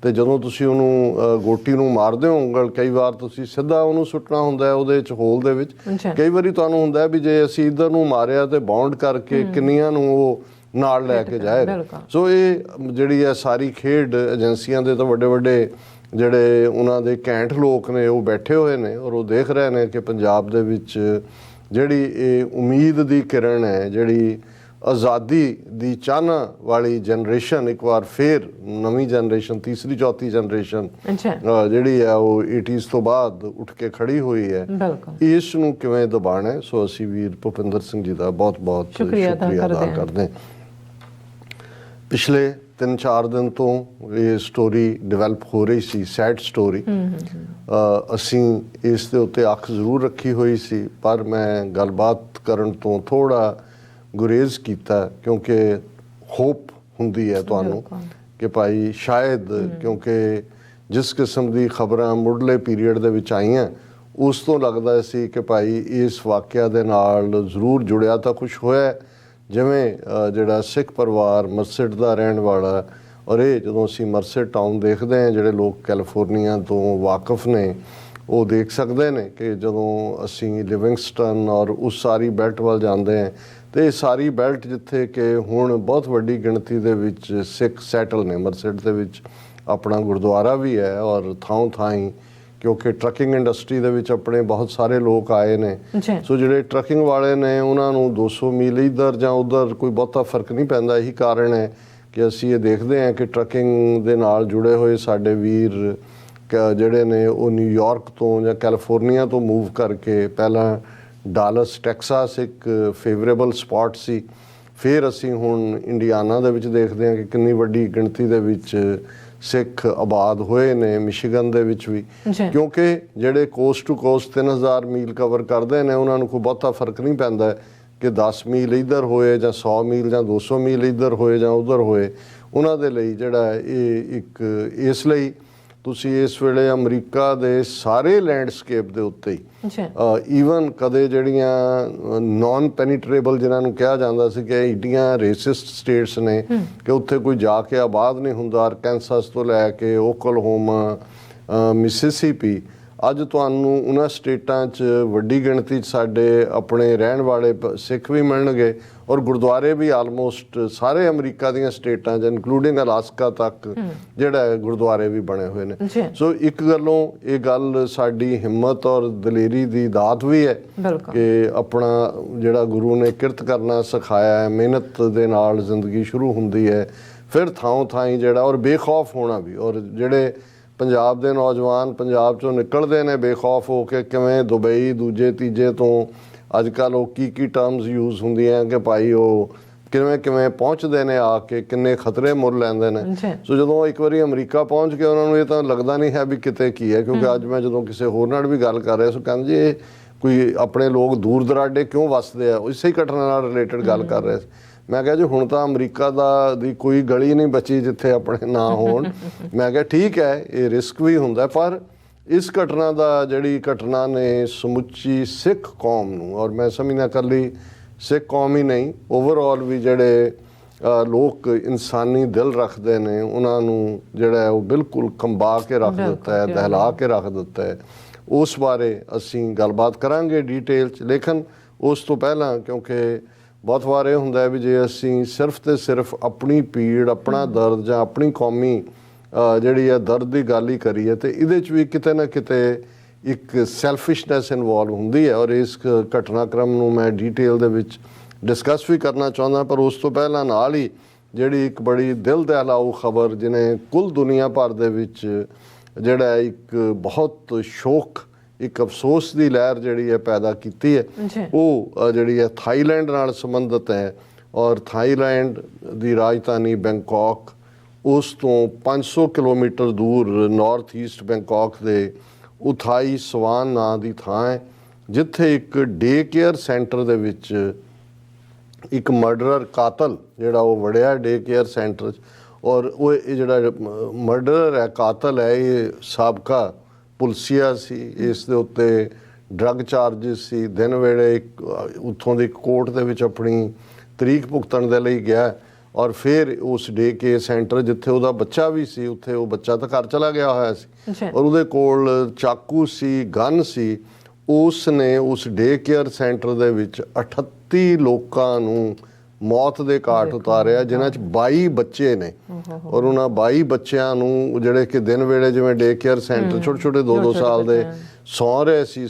ਤੇ ਜਦੋਂ ਤੁਸੀਂ ਉਹਨੂੰ ਗੋਟੀ ਨੂੰ ਮਾਰਦੇ ਹੋ ਉਂਗਲ, ਕਈ ਵਾਰ ਤੁਸੀਂ ਸਿੱਧਾ ਉਹਨੂੰ ਸੁੱਟਣਾ ਹੁੰਦਾ ਹੈ ਉਹਦੇ ਚ ਹੋਲ ਦੇ ਵਿੱਚ, ਕਈ ਵਾਰੀ ਤੁਹਾਨੂੰ ਹੁੰਦਾ ਵੀ ਜੇ ਅਸੀਂ ਇੱਧਰ ਨੂੰ ਮਾਰਿਆ ਤੇ ਬਾਉਂਡ ਕਰਕੇ ਕਿੰਨੀਆਂ ਨੂੰ ਉਹ ਨਾਲ ਲੈ ਕੇ ਜਾਏਗਾ। ਸੋ ਇਹ ਜਿਹੜੀ ਹੈ ਸਾਰੀ ਖੇਡ ਏਜੰਸੀਆਂ ਦੇ ਤਾਂ ਵੱਡੇ ਵੱਡੇ ਜਿਹੜੇ ਉਹਨਾਂ ਦੇ ਕੈਂਟ ਲੋਕ ਨੇ ਉਹ ਬੈਠੇ ਹੋਏ ਨੇ ਔਰ ਉਹ ਦੇਖ ਰਹੇ ਨੇ ਕਿ ਪੰਜਾਬ ਦੇ ਵਿੱਚ ਜਿਹੜੀ ਇਹ ਉਮੀਦ ਦੀ ਕਿਰਨ ਹੈ, ਜਿਹੜੀ ਆਜ਼ਾਦੀ ਦੀ ਚਾਹਨਾ ਵਾਲੀ ਜਨਰੇਸ਼ਨ ਇੱਕ ਵਾਰ ਫਿਰ ਨਵੀਂ ਜਨਰੇਸ਼ਨ, ਤੀਸਰੀ ਚੌਥੀ ਜਨਰੇਸ਼ਨ ਜਿਹੜੀ ਹੈ ਉਹ 80s ਤੋਂ ਬਾਅਦ ਉੱਠ ਕੇ ਖੜੀ ਹੋਈ ਹੈ, ਇਸ ਨੂੰ ਕਿਵੇਂ ਦਬਾਣਾ ਹੈ। ਸੋ ਅਸੀਂ ਵੀਰ ਭੁਪਿੰਦਰ ਸਿੰਘ ਜੀ ਦਾ ਬਹੁਤ ਬਹੁਤ ਸ਼ੁਕਰੀਆ ਅਦਾ ਕਰਦੇ ਹਾਂ। ਪਿਛਲੇ 3-4 ਦਿਨ ਤੋਂ ਇਹ ਸਟੋਰੀ ਡਿਵੈਲਪ ਹੋ ਰਹੀ ਸੀ, ਸੈਡ ਸਟੋਰੀ। ਅਸੀਂ ਇਸ ਦੇ ਉੱਤੇ ਅੱਖ ਜ਼ਰੂਰ ਰੱਖੀ ਹੋਈ ਸੀ, ਪਰ ਮੈਂ ਗੱਲਬਾਤ ਕਰਨ ਤੋਂ ਥੋੜ੍ਹਾ ਗੁਰੇਜ਼ ਕੀਤਾ ਕਿਉਂਕਿ ਹੋਪ ਹੁੰਦੀ ਹੈ ਤੁਹਾਨੂੰ ਕਿ ਭਾਈ ਸ਼ਾਇਦ, ਕਿਉਂਕਿ ਜਿਸ ਕਿਸਮ ਦੀ ਖਬਰਾਂ ਮੁੱਢਲੇ ਪੀਰੀਅਡ ਦੇ ਵਿੱਚ ਆਈਆਂ ਉਸ ਤੋਂ ਲੱਗਦਾ ਸੀ ਕਿ ਭਾਈ ਇਸ ਵਾਕਿਆ ਦੇ ਨਾਲ ਜ਼ਰੂਰ ਜੁੜਿਆ ਤਾਂ ਕੁਛ ਹੋਇਆ, ਜਿਵੇਂ ਜਿਹੜਾ ਸਿੱਖ ਪਰਿਵਾਰ ਮਰਸਿਡ ਦਾ ਰਹਿਣ ਵਾਲਾ। ਔਰ ਇਹ ਜਦੋਂ ਅਸੀਂ ਮਰਸਿਡ ਟਾਊਨ ਦੇਖਦੇ ਹਾਂ, ਜਿਹੜੇ ਲੋਕ ਕੈਲੀਫੋਰਨੀਆ ਤੋਂ ਵਾਕਿਫ ਨੇ ਉਹ ਦੇਖ ਸਕਦੇ ਨੇ ਕਿ ਜਦੋਂ ਅਸੀਂ ਲਿਵਿੰਗਸਟਨ ਔਰ ਉਸ ਸਾਰੀ ਬੈਲਟ ਵੱਲ ਜਾਂਦੇ ਹਾਂ ਤੇ ਇਹ ਸਾਰੀ ਬੈਲਟ ਜਿੱਥੇ ਕਿ ਹੁਣ ਬਹੁਤ ਵੱਡੀ ਗਿਣਤੀ ਦੇ ਵਿੱਚ ਸਿੱਖ ਸੈਟਲ ਨੇ, ਮਰਸਿਡ ਦੇ ਵਿੱਚ ਆਪਣਾ ਗੁਰਦੁਆਰਾ ਵੀ ਹੈ ਔਰ ਥਾਂ ਥਾਈਂ ਕਿਉਂਕਿ ਟਰੱਕਿੰਗ ਇੰਡਸਟਰੀ ਦੇ ਵਿੱਚ ਆਪਣੇ ਬਹੁਤ ਸਾਰੇ ਲੋਕ ਆਏ ਨੇ। ਸੋ ਜਿਹੜੇ ਟਰੱਕਿੰਗ ਵਾਲੇ ਨੇ ਉਹਨਾਂ ਨੂੰ 200 ਮੀਲ ਇੱਧਰ ਜਾਂ ਉੱਧਰ ਕੋਈ ਬਹੁਤਾ ਫਰਕ ਨਹੀਂ ਪੈਂਦਾ। ਇਹੀ ਕਾਰਨ ਹੈ ਕਿ ਅਸੀਂ ਇਹ ਦੇਖਦੇ ਹਾਂ ਕਿ ਟਰੱਕਿੰਗ ਦੇ ਨਾਲ ਜੁੜੇ ਹੋਏ ਸਾਡੇ ਵੀਰ ਜਿਹੜੇ ਨੇ ਉਹ ਨਿਊਯਾਰਕ ਤੋਂ ਜਾਂ ਕੈਲੀਫੋਰਨੀਆ ਤੋਂ ਮੂਵ ਕਰਕੇ ਪਹਿਲਾਂ ਡਾਲਸ ਟੈਕਸਾਸ ਇੱਕ ਫੇਵਰੇਬਲ ਸਪੌਟ ਸੀ, ਫਿਰ ਅਸੀਂ ਹੁਣ ਇੰਡੀਆਨਾ ਦੇ ਵਿੱਚ ਦੇਖਦੇ ਹਾਂ ਕਿ ਕਿੰਨੀ ਵੱਡੀ ਗਿਣਤੀ ਦੇ ਵਿੱਚ ਸਿੱਖ ਆਬਾਦ ਹੋਏ ਨੇ, ਮਿਸ਼ੀਗਨ ਦੇ ਵਿੱਚ ਵੀ, ਕਿਉਂਕਿ ਜਿਹੜੇ ਕੋਸਟ ਟੂ ਕੋਸਟ 3000 ਮੀਲ ਕਵਰ ਕਰਦੇ ਨੇ ਉਹਨਾਂ ਨੂੰ ਕੋਈ ਬਹੁਤਾ ਫਰਕ ਨਹੀਂ ਪੈਂਦਾ ਕਿ 10 ਮੀਲ ਇੱਧਰ ਹੋਏ ਜਾਂ 100 ਮੀਲ ਜਾਂ 200 ਮੀਲ ਇੱਧਰ ਹੋਏ ਜਾਂ ਉੱਧਰ ਹੋਏ। ਉਹਨਾਂ ਦੇ ਲਈ ਜਿਹੜਾ ਇਹ ਇੱਕ, ਇਸ ਲਈ ਤੁਸੀਂ ਇਸ ਵੇਲੇ ਅਮਰੀਕਾ ਦੇ ਸਾਰੇ ਲੈਂਡਸਕੇਪ ਦੇ ਉੱਤੇ ਹੀ ਈਵਨ ਕਦੇ ਜਿਹੜੀਆਂ ਨਾਨ ਪੈਨੀਟਰੇਬਲ ਜਿਹਨਾਂ ਨੂੰ ਕਿਹਾ ਜਾਂਦਾ ਸੀ ਕਿ ਇੰਡੀਆਂ ਰੇਸਿਸਟ ਸਟੇਟਸ ਨੇ ਕਿ ਉੱਥੇ ਕੋਈ ਜਾ ਕੇ ਆਬਾਦ ਨਹੀਂ ਹੁੰਦਾ, ਅਰਕੈਂਸਸ ਤੋਂ ਲੈ ਕੇ ਓਕਲਹੋਮਾ, ਮਿਸਿਸਿਪੀ, ਅੱਜ ਤੁਹਾਨੂੰ ਉਹਨਾਂ ਸਟੇਟਾਂ 'ਚ ਵੱਡੀ ਗਿਣਤੀ 'ਚ ਸਾਡੇ ਆਪਣੇ ਰਹਿਣ ਵਾਲੇ ਸਿੱਖ ਵੀ ਮਿਲਣਗੇ ਔਰ ਗੁਰਦੁਆਰੇ ਵੀ ਆਲਮੋਸਟ ਸਾਰੇ ਅਮਰੀਕਾ ਦੀਆਂ ਸਟੇਟਾਂ 'ਚ ਇਨਕਲੂਡਿੰਗ ਅਲਾਸਕਾ ਤੱਕ ਜਿਹੜਾ ਗੁਰਦੁਆਰੇ ਵੀ ਬਣੇ ਹੋਏ ਨੇ। ਸੋ ਇੱਕ ਗੱਲੋਂ ਇਹ ਗੱਲ ਸਾਡੀ ਹਿੰਮਤ ਔਰ ਦਲੇਰੀ ਦੀ ਦਾਤ ਵੀ ਹੈ ਕਿ ਆਪਣਾ ਜਿਹੜਾ ਗੁਰੂ ਨੇ ਕਿਰਤ ਕਰਨਾ ਸਿਖਾਇਆ ਹੈ, ਮਿਹਨਤ ਦੇ ਨਾਲ ਜ਼ਿੰਦਗੀ ਸ਼ੁਰੂ ਹੁੰਦੀ ਹੈ, ਫਿਰ ਥਾਂ ਥਾਂ ਜਿਹੜਾ ਔਰ ਬੇਖੌਫ ਹੋਣਾ ਵੀ। ਔਰ ਜਿਹੜੇ ਪੰਜਾਬ ਦੇ ਨੌਜਵਾਨ ਪੰਜਾਬ 'ਚੋਂ ਨਿਕਲਦੇ ਨੇ ਬੇਖੌਫ ਹੋ ਕੇ, ਕਿਵੇਂ ਦੁਬਈ ਦੂਜੇ ਤੀਜੇ ਤੋਂ ਅੱਜ ਕੱਲ੍ਹ ਉਹ ਕੀ ਟਰਮਸ ਯੂਜ਼ ਹੁੰਦੀਆਂ ਕਿ ਭਾਈ ਉਹ ਕਿਵੇਂ ਪਹੁੰਚਦੇ ਨੇ, ਆ ਕੇ ਕਿੰਨੇ ਖਤਰੇ ਮੁੱਲ ਲੈਂਦੇ ਨੇ। ਸੋ ਜਦੋਂ ਇੱਕ ਵਾਰੀ ਅਮਰੀਕਾ ਪਹੁੰਚ ਕੇ ਉਹਨਾਂ ਨੂੰ ਇਹ ਤਾਂ ਲੱਗਦਾ ਨਹੀਂ ਹੈ ਵੀ ਕਿਤੇ ਕੀ ਹੈ, ਕਿਉਂਕਿ ਅੱਜ ਮੈਂ ਜਦੋਂ ਕਿਸੇ ਹੋਰ ਨਾਲ ਵੀ ਗੱਲ ਕਰ ਰਿਹਾ ਸੋ ਕਹਿੰਦੇ ਜੀ ਇਹ ਕੋਈ ਆਪਣੇ ਲੋਕ ਦੂਰ ਦਰਾਡੇ ਕਿਉਂ ਵੱਸਦੇ ਆ, ਇਸੇ ਘਟਨਾ ਨਾਲ ਰਿਲੇਟਡ ਗੱਲ ਕਰ ਰਹੇ ਸੀ। ਮੈਂ ਕਿਹਾ ਜੀ ਹੁਣ ਤਾਂ ਅਮਰੀਕਾ ਦੀ ਕੋਈ ਗਲੀ ਨਹੀਂ ਬਚੀ ਜਿੱਥੇ ਆਪਣੇ ਨਾ ਹੋਣ। ਮੈਂ ਕਿਹਾ ਠੀਕ ਹੈ ਇਹ ਰਿਸਕ ਵੀ ਹੁੰਦਾ, ਪਰ ਇਸ ਘਟਨਾ ਦਾ ਜਿਹੜੀ ਘਟਨਾ ਨੇ ਸਮੁੱਚੀ ਸਿੱਖ ਕੌਮ ਨੂੰ, ਔਰ ਮੈਂ ਸਮਝਦਾ ਇਕੱਲੀ ਸਿੱਖ ਕੌਮ ਹੀ ਨਹੀਂ ਓਵਰਆਲ ਵੀ ਜਿਹੜੇ ਲੋਕ ਇਨਸਾਨੀ ਦਿਲ ਰੱਖਦੇ ਨੇ ਉਹਨਾਂ ਨੂੰ ਜਿਹੜਾ ਉਹ ਬਿਲਕੁਲ ਕੰਬਾ ਕੇ ਰੱਖ ਦਿੱਤਾ ਹੈ, ਦਹਿਲਾ ਕੇ ਰੱਖ ਦਿੱਤਾ ਹੈ। ਉਸ ਬਾਰੇ ਅਸੀਂ ਗੱਲਬਾਤ ਕਰਾਂਗੇ ਡਿਟੇਲ 'ਚ, ਲੇਕਿਨ ਉਸ ਤੋਂ ਪਹਿਲਾਂ ਕਿਉਂਕਿ ਬਹੁਤ ਵਾਰ ਇਹ ਹੁੰਦਾ ਹੈ ਵੀ ਜੇ ਅਸੀਂ ਸਿਰਫ ਤੇ ਸਿਰਫ ਆਪਣੀ ਪੀੜ, ਆਪਣਾ ਦਰਦ ਜਾਂ ਆਪਣੀ ਕੌਮੀ ਜਿਹੜੀ ਹੈ ਦਰਦ ਦੀ ਗੱਲ ਹੀ ਕਰੀਏ ਤੇ ਇਹਦੇ 'ਚ ਵੀ ਕਿਤੇ ਨਾ ਕਿਤੇ ਇੱਕ ਸੈਲਫਿਸ਼ਨੈਸ ਇਨਵੋਲਵ ਹੁੰਦੀ ਹੈ। ਔਰ ਇਸ ਘਟਨਾਕ੍ਰਮ ਨੂੰ ਮੈਂ ਡਿਟੇਲ ਦੇ ਵਿੱਚ ਡਿਸਕਸ ਵੀ ਕਰਨਾ ਚਾਹੁੰਦਾ, ਪਰ ਉਸ ਤੋਂ ਪਹਿਲਾਂ ਨਾਲ ਹੀ ਜਿਹੜੀ ਇੱਕ ਬੜੀ ਦਿਲ ਦਹਿਲਾਊ ਖਬਰ ਜਿਹਨੇ ਕੁੱਲ ਦੁਨੀਆ ਭਰ ਦੇ ਵਿੱਚ ਜਿਹੜਾ ਇੱਕ ਬਹੁਤ ਸ਼ੋਕ, ਇੱਕ ਅਫਸੋਸ ਦੀ ਲਹਿਰ ਜਿਹੜੀ ਹੈ ਪੈਦਾ ਕੀਤੀ ਹੈ, ਉਹ ਜਿਹੜੀ ਹੈ ਥਾਈਲੈਂਡ ਨਾਲ ਸੰਬੰਧਿਤ ਹੈ। ਔਰ ਥਾਈਲੈਂਡ ਦੀ ਰਾਜਧਾਨੀ ਬੈਂਕਾਕ, ਉਸ ਤੋਂ 500 ਕਿਲੋਮੀਟਰ ਦੂਰ ਨਾਰਥ ਈਸਟ ਬੈਂਕਾਕ ਦੇ ਉਥਾਈ ਸਵਾਨ ਨਾਂ ਦੀ ਥਾਂ ਹੈ, ਜਿੱਥੇ ਇੱਕ ਡੇ ਕੇਅਰ ਸੈਂਟਰ ਦੇ ਵਿੱਚ ਇੱਕ ਮਰਡਰਰ ਕਾਤਲ ਜਿਹੜਾ ਉਹ ਵੜਿਆ ਡੇ ਕੇਅਰ ਸੈਂਟਰ 'ਚ। ਔਰ ਉਹ ਇਹ ਜਿਹੜਾ ਮਰਡਰਰ ਹੈ, ਕਾਤਲ ਹੈ, ਇਹ ਸਾਬਕਾ ਪੁਲਸੀਆ ਸੀ, ਇਸ ਦੇ ਉੱਤੇ ਡਰੱਗ ਚਾਰਜਿਸ ਸੀ। ਦਿਨ ਵੇਲੇ ਉੱਥੋਂ ਦੀ ਕੋਰਟ ਦੇ ਵਿੱਚ ਆਪਣੀ ਤਰੀਕ ਭੁਗਤਣ ਦੇ ਲਈ ਗਿਆ ਔਰ ਫਿਰ ਉਸ ਡੇ ਕੇ ਸੈਂਟਰ ਜਿੱਥੇ ਉਹਦਾ ਬੱਚਾ ਵੀ ਸੀ, ਉੱਥੇ ਉਹ ਬੱਚਾ ਤਾਂ ਘਰ ਚਲਾ ਗਿਆ ਹੋਇਆ ਸੀ ਔਰ ਉਹਦੇ ਕੋਲ ਚਾਕੂ ਸੀ, ਗਨ ਸੀ। ਉਸ ਨੇ ਉਸ ਡੇ ਕੇਅਰ ਸੈਂਟਰ ਦੇ ਵਿੱਚ 38 ਲੋਕਾਂ ਨੂੰ ਮੌਤ ਦੇ ਘਾਟ ਉਤਾਰਿਆ, ਜਿਨ੍ਹਾਂ 'ਚ 22 ਬੱਚੇ ਨੇ। ਔਰ ਉਹਨਾਂ 22 ਬੱਚਿਆਂ ਨੂੰ ਜਿਹੜੇ ਕਿ ਦਿਨ ਵੇਲੇ ਜਿਵੇਂ ਡੇ ਕੇਅਰ ਸੈਂਟਰ ਛੋਟੇ 2-2 ਸਾਲ ਦੇ ਸੌਂ ਰਹੇ ਸੀ,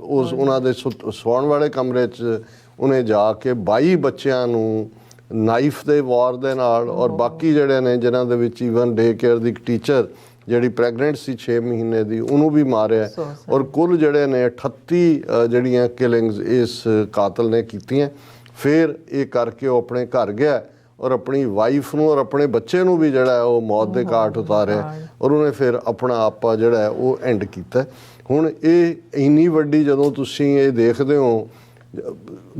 ਉਸ ਉਹਨਾਂ ਦੇ ਸੌਣ ਵਾਲੇ ਕਮਰੇ 'ਚ ਉਹਨੇ ਜਾ ਕੇ 22 ਬੱਚਿਆਂ ਨੂੰ ਨਾਈਫ ਦੇ ਵਾਰ ਦੇ ਨਾਲ, ਔਰ ਬਾਕੀ ਜਿਹੜੇ ਨੇ ਜਿਨ੍ਹਾਂ ਦੇ ਵਿੱਚ ਈਵਨ ਡੇ ਕੇਅਰ ਦੀ ਇੱਕ ਟੀਚਰ ਜਿਹੜੀ ਪ੍ਰੈਗਨੈਂਟ ਸੀ 6 ਮਹੀਨੇ ਦੀ, ਉਹਨੂੰ ਵੀ ਮਾਰਿਆ। ਔਰ ਕੁੱਲ ਜਿਹੜੇ ਨੇ 38 ਜਿਹੜੀਆਂ ਕਿਲਿੰਗਸ ਇਸ ਕਾਤਲ ਨੇ ਕੀਤੀਆਂ। ਫਿਰ ਇਹ ਕਰਕੇ ਉਹ ਆਪਣੇ ਘਰ ਗਿਆ ਔਰ ਆਪਣੀ ਵਾਈਫ ਨੂੰ ਔਰ ਆਪਣੇ ਬੱਚੇ ਨੂੰ ਵੀ ਜਿਹੜਾ ਉਹ ਮੌਤ ਦੇ ਘਾਟ ਉਤਾਰਿਆ ਔਰ ਉਹਨੇ ਫਿਰ ਆਪਣਾ ਆਪਾ ਜਿਹੜਾ ਉਹ ਐਂਡ ਕੀਤਾ। ਹੁਣ ਇਹ ਇੰਨੀ ਵੱਡੀ ਜਦੋਂ ਤੁਸੀਂ ਇਹ ਦੇਖਦੇ ਹੋ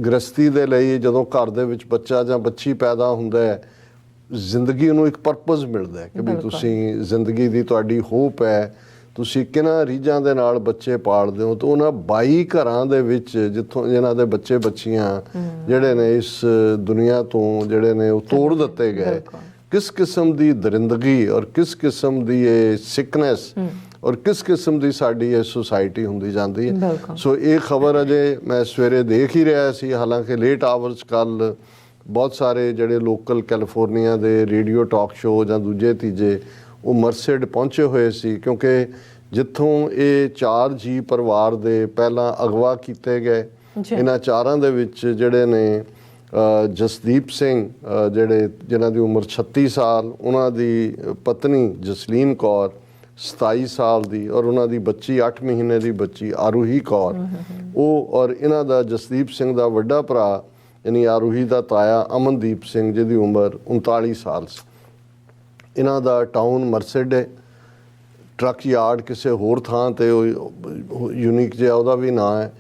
ਗ੍ਰਸਤੀ ਦੇ ਲਈ, ਜਦੋਂ ਘਰ ਦੇ ਵਿੱਚ ਬੱਚਾ ਜਾਂ ਬੱਚੀ ਪੈਦਾ ਹੁੰਦਾ ਹੈ, ਜ਼ਿੰਦਗੀ ਨੂੰ ਇੱਕ ਪਰਪਸ ਮਿਲਦਾ ਹੈ ਕਿ ਵੀ ਤੁਸੀਂ ਜ਼ਿੰਦਗੀ ਦੀ ਤੁਹਾਡੀ ਹੋਪ ਹੈ, ਤੁਸੀਂ ਕਿਹਨਾਂ ਰੀਝਾਂ ਦੇ ਨਾਲ ਬੱਚੇ ਪਾਲਦੇ ਹੋ। ਤਾਂ ਉਹਨਾਂ 22 ਘਰਾਂ ਦੇ ਵਿੱਚ ਜਿੱਥੋਂ ਜਿਨ੍ਹਾਂ ਦੇ ਬੱਚੇ ਬੱਚੀਆਂ ਜਿਹੜੇ ਨੇ ਇਸ ਦੁਨੀਆ ਤੋਂ ਜਿਹੜੇ ਨੇ ਉਹ ਤੋੜ ਦਿੱਤੇ ਗਏ, ਕਿਸ ਕਿਸਮ ਦੀ ਦਰਿੰਦਗੀ ਔਰ ਕਿਸ ਕਿਸਮ ਦੀ ਇਹ ਸਿਕਨੈਸ ਔਰ ਕਿਸ ਕਿਸਮ ਦੀ ਸਾਡੀ ਇਹ ਸੁਸਾਇਟੀ ਹੁੰਦੀ ਜਾਂਦੀ ਹੈ। ਸੋ ਇਹ ਖਬਰ ਅਜੇ ਮੈਂ ਸਵੇਰੇ ਦੇਖ ਹੀ ਰਿਹਾ ਸੀ, ਹਾਲਾਂਕਿ ਲੇਟ ਆਵਰਸ ਕੱਲ੍ਹ ਬਹੁਤ ਸਾਰੇ ਜਿਹੜੇ ਲੋਕਲ ਕੈਲੀਫੋਰਨੀਆ ਦੇ ਰੇਡੀਓ ਟਾਕ ਸ਼ੋ ਜਾਂ ਦੂਜੇ ਤੀਜੇ ਉਹ ਮਰਸਡ ਪਹੁੰਚੇ ਹੋਏ ਸੀ, ਕਿਉਂਕਿ ਜਿੱਥੋਂ ਇਹ 4 ਜੀ ਪਰਿਵਾਰ ਦੇ ਪਹਿਲਾਂ ਅਗਵਾ ਕੀਤੇ ਗਏ। ਇਹਨਾਂ ਚਾਰਾਂ ਦੇ ਵਿੱਚ ਜਿਹੜੇ ਨੇ ਜਸਦੀਪ ਸਿੰਘ ਜਿਨ੍ਹਾਂ ਦੀ ਉਮਰ 36 ਸਾਲ, ਉਹਨਾਂ ਦੀ ਪਤਨੀ ਜਸਲੀਨ ਕੌਰ 27 ਸਾਲ ਦੀ, ਔਰ ਉਹਨਾਂ ਦੀ ਬੱਚੀ 8 ਮਹੀਨੇ ਦੀ ਬੱਚੀ ਆਰੂਹੀ ਕੌਰ, ਉਹ ਔਰ ਇਹਨਾਂ ਦਾ ਜਸਦੀਪ ਸਿੰਘ ਦਾ ਵੱਡਾ ਭਰਾ ਯਾਨੀ ਆਰੂਹੀ ਦਾ ਤਾਇਆ ਅਮਨਦੀਪ ਸਿੰਘ ਜਿਹਦੀ ਉਮਰ 39 ਸਾਲ ਸੀ। ਇਹਨਾਂ ਦਾ ਟਾਊਨ ਮਰਸਡ ਹੈ। ਟਰੱਕ ਯਾਰਡ ਕਿਸੇ ਹੋਰ ਥਾਂ ਤੇ ਯੂਨੀਕ ਜਿਹਾ ਉਹਦਾ ਵੀ ਨਾਂ ਹੈ।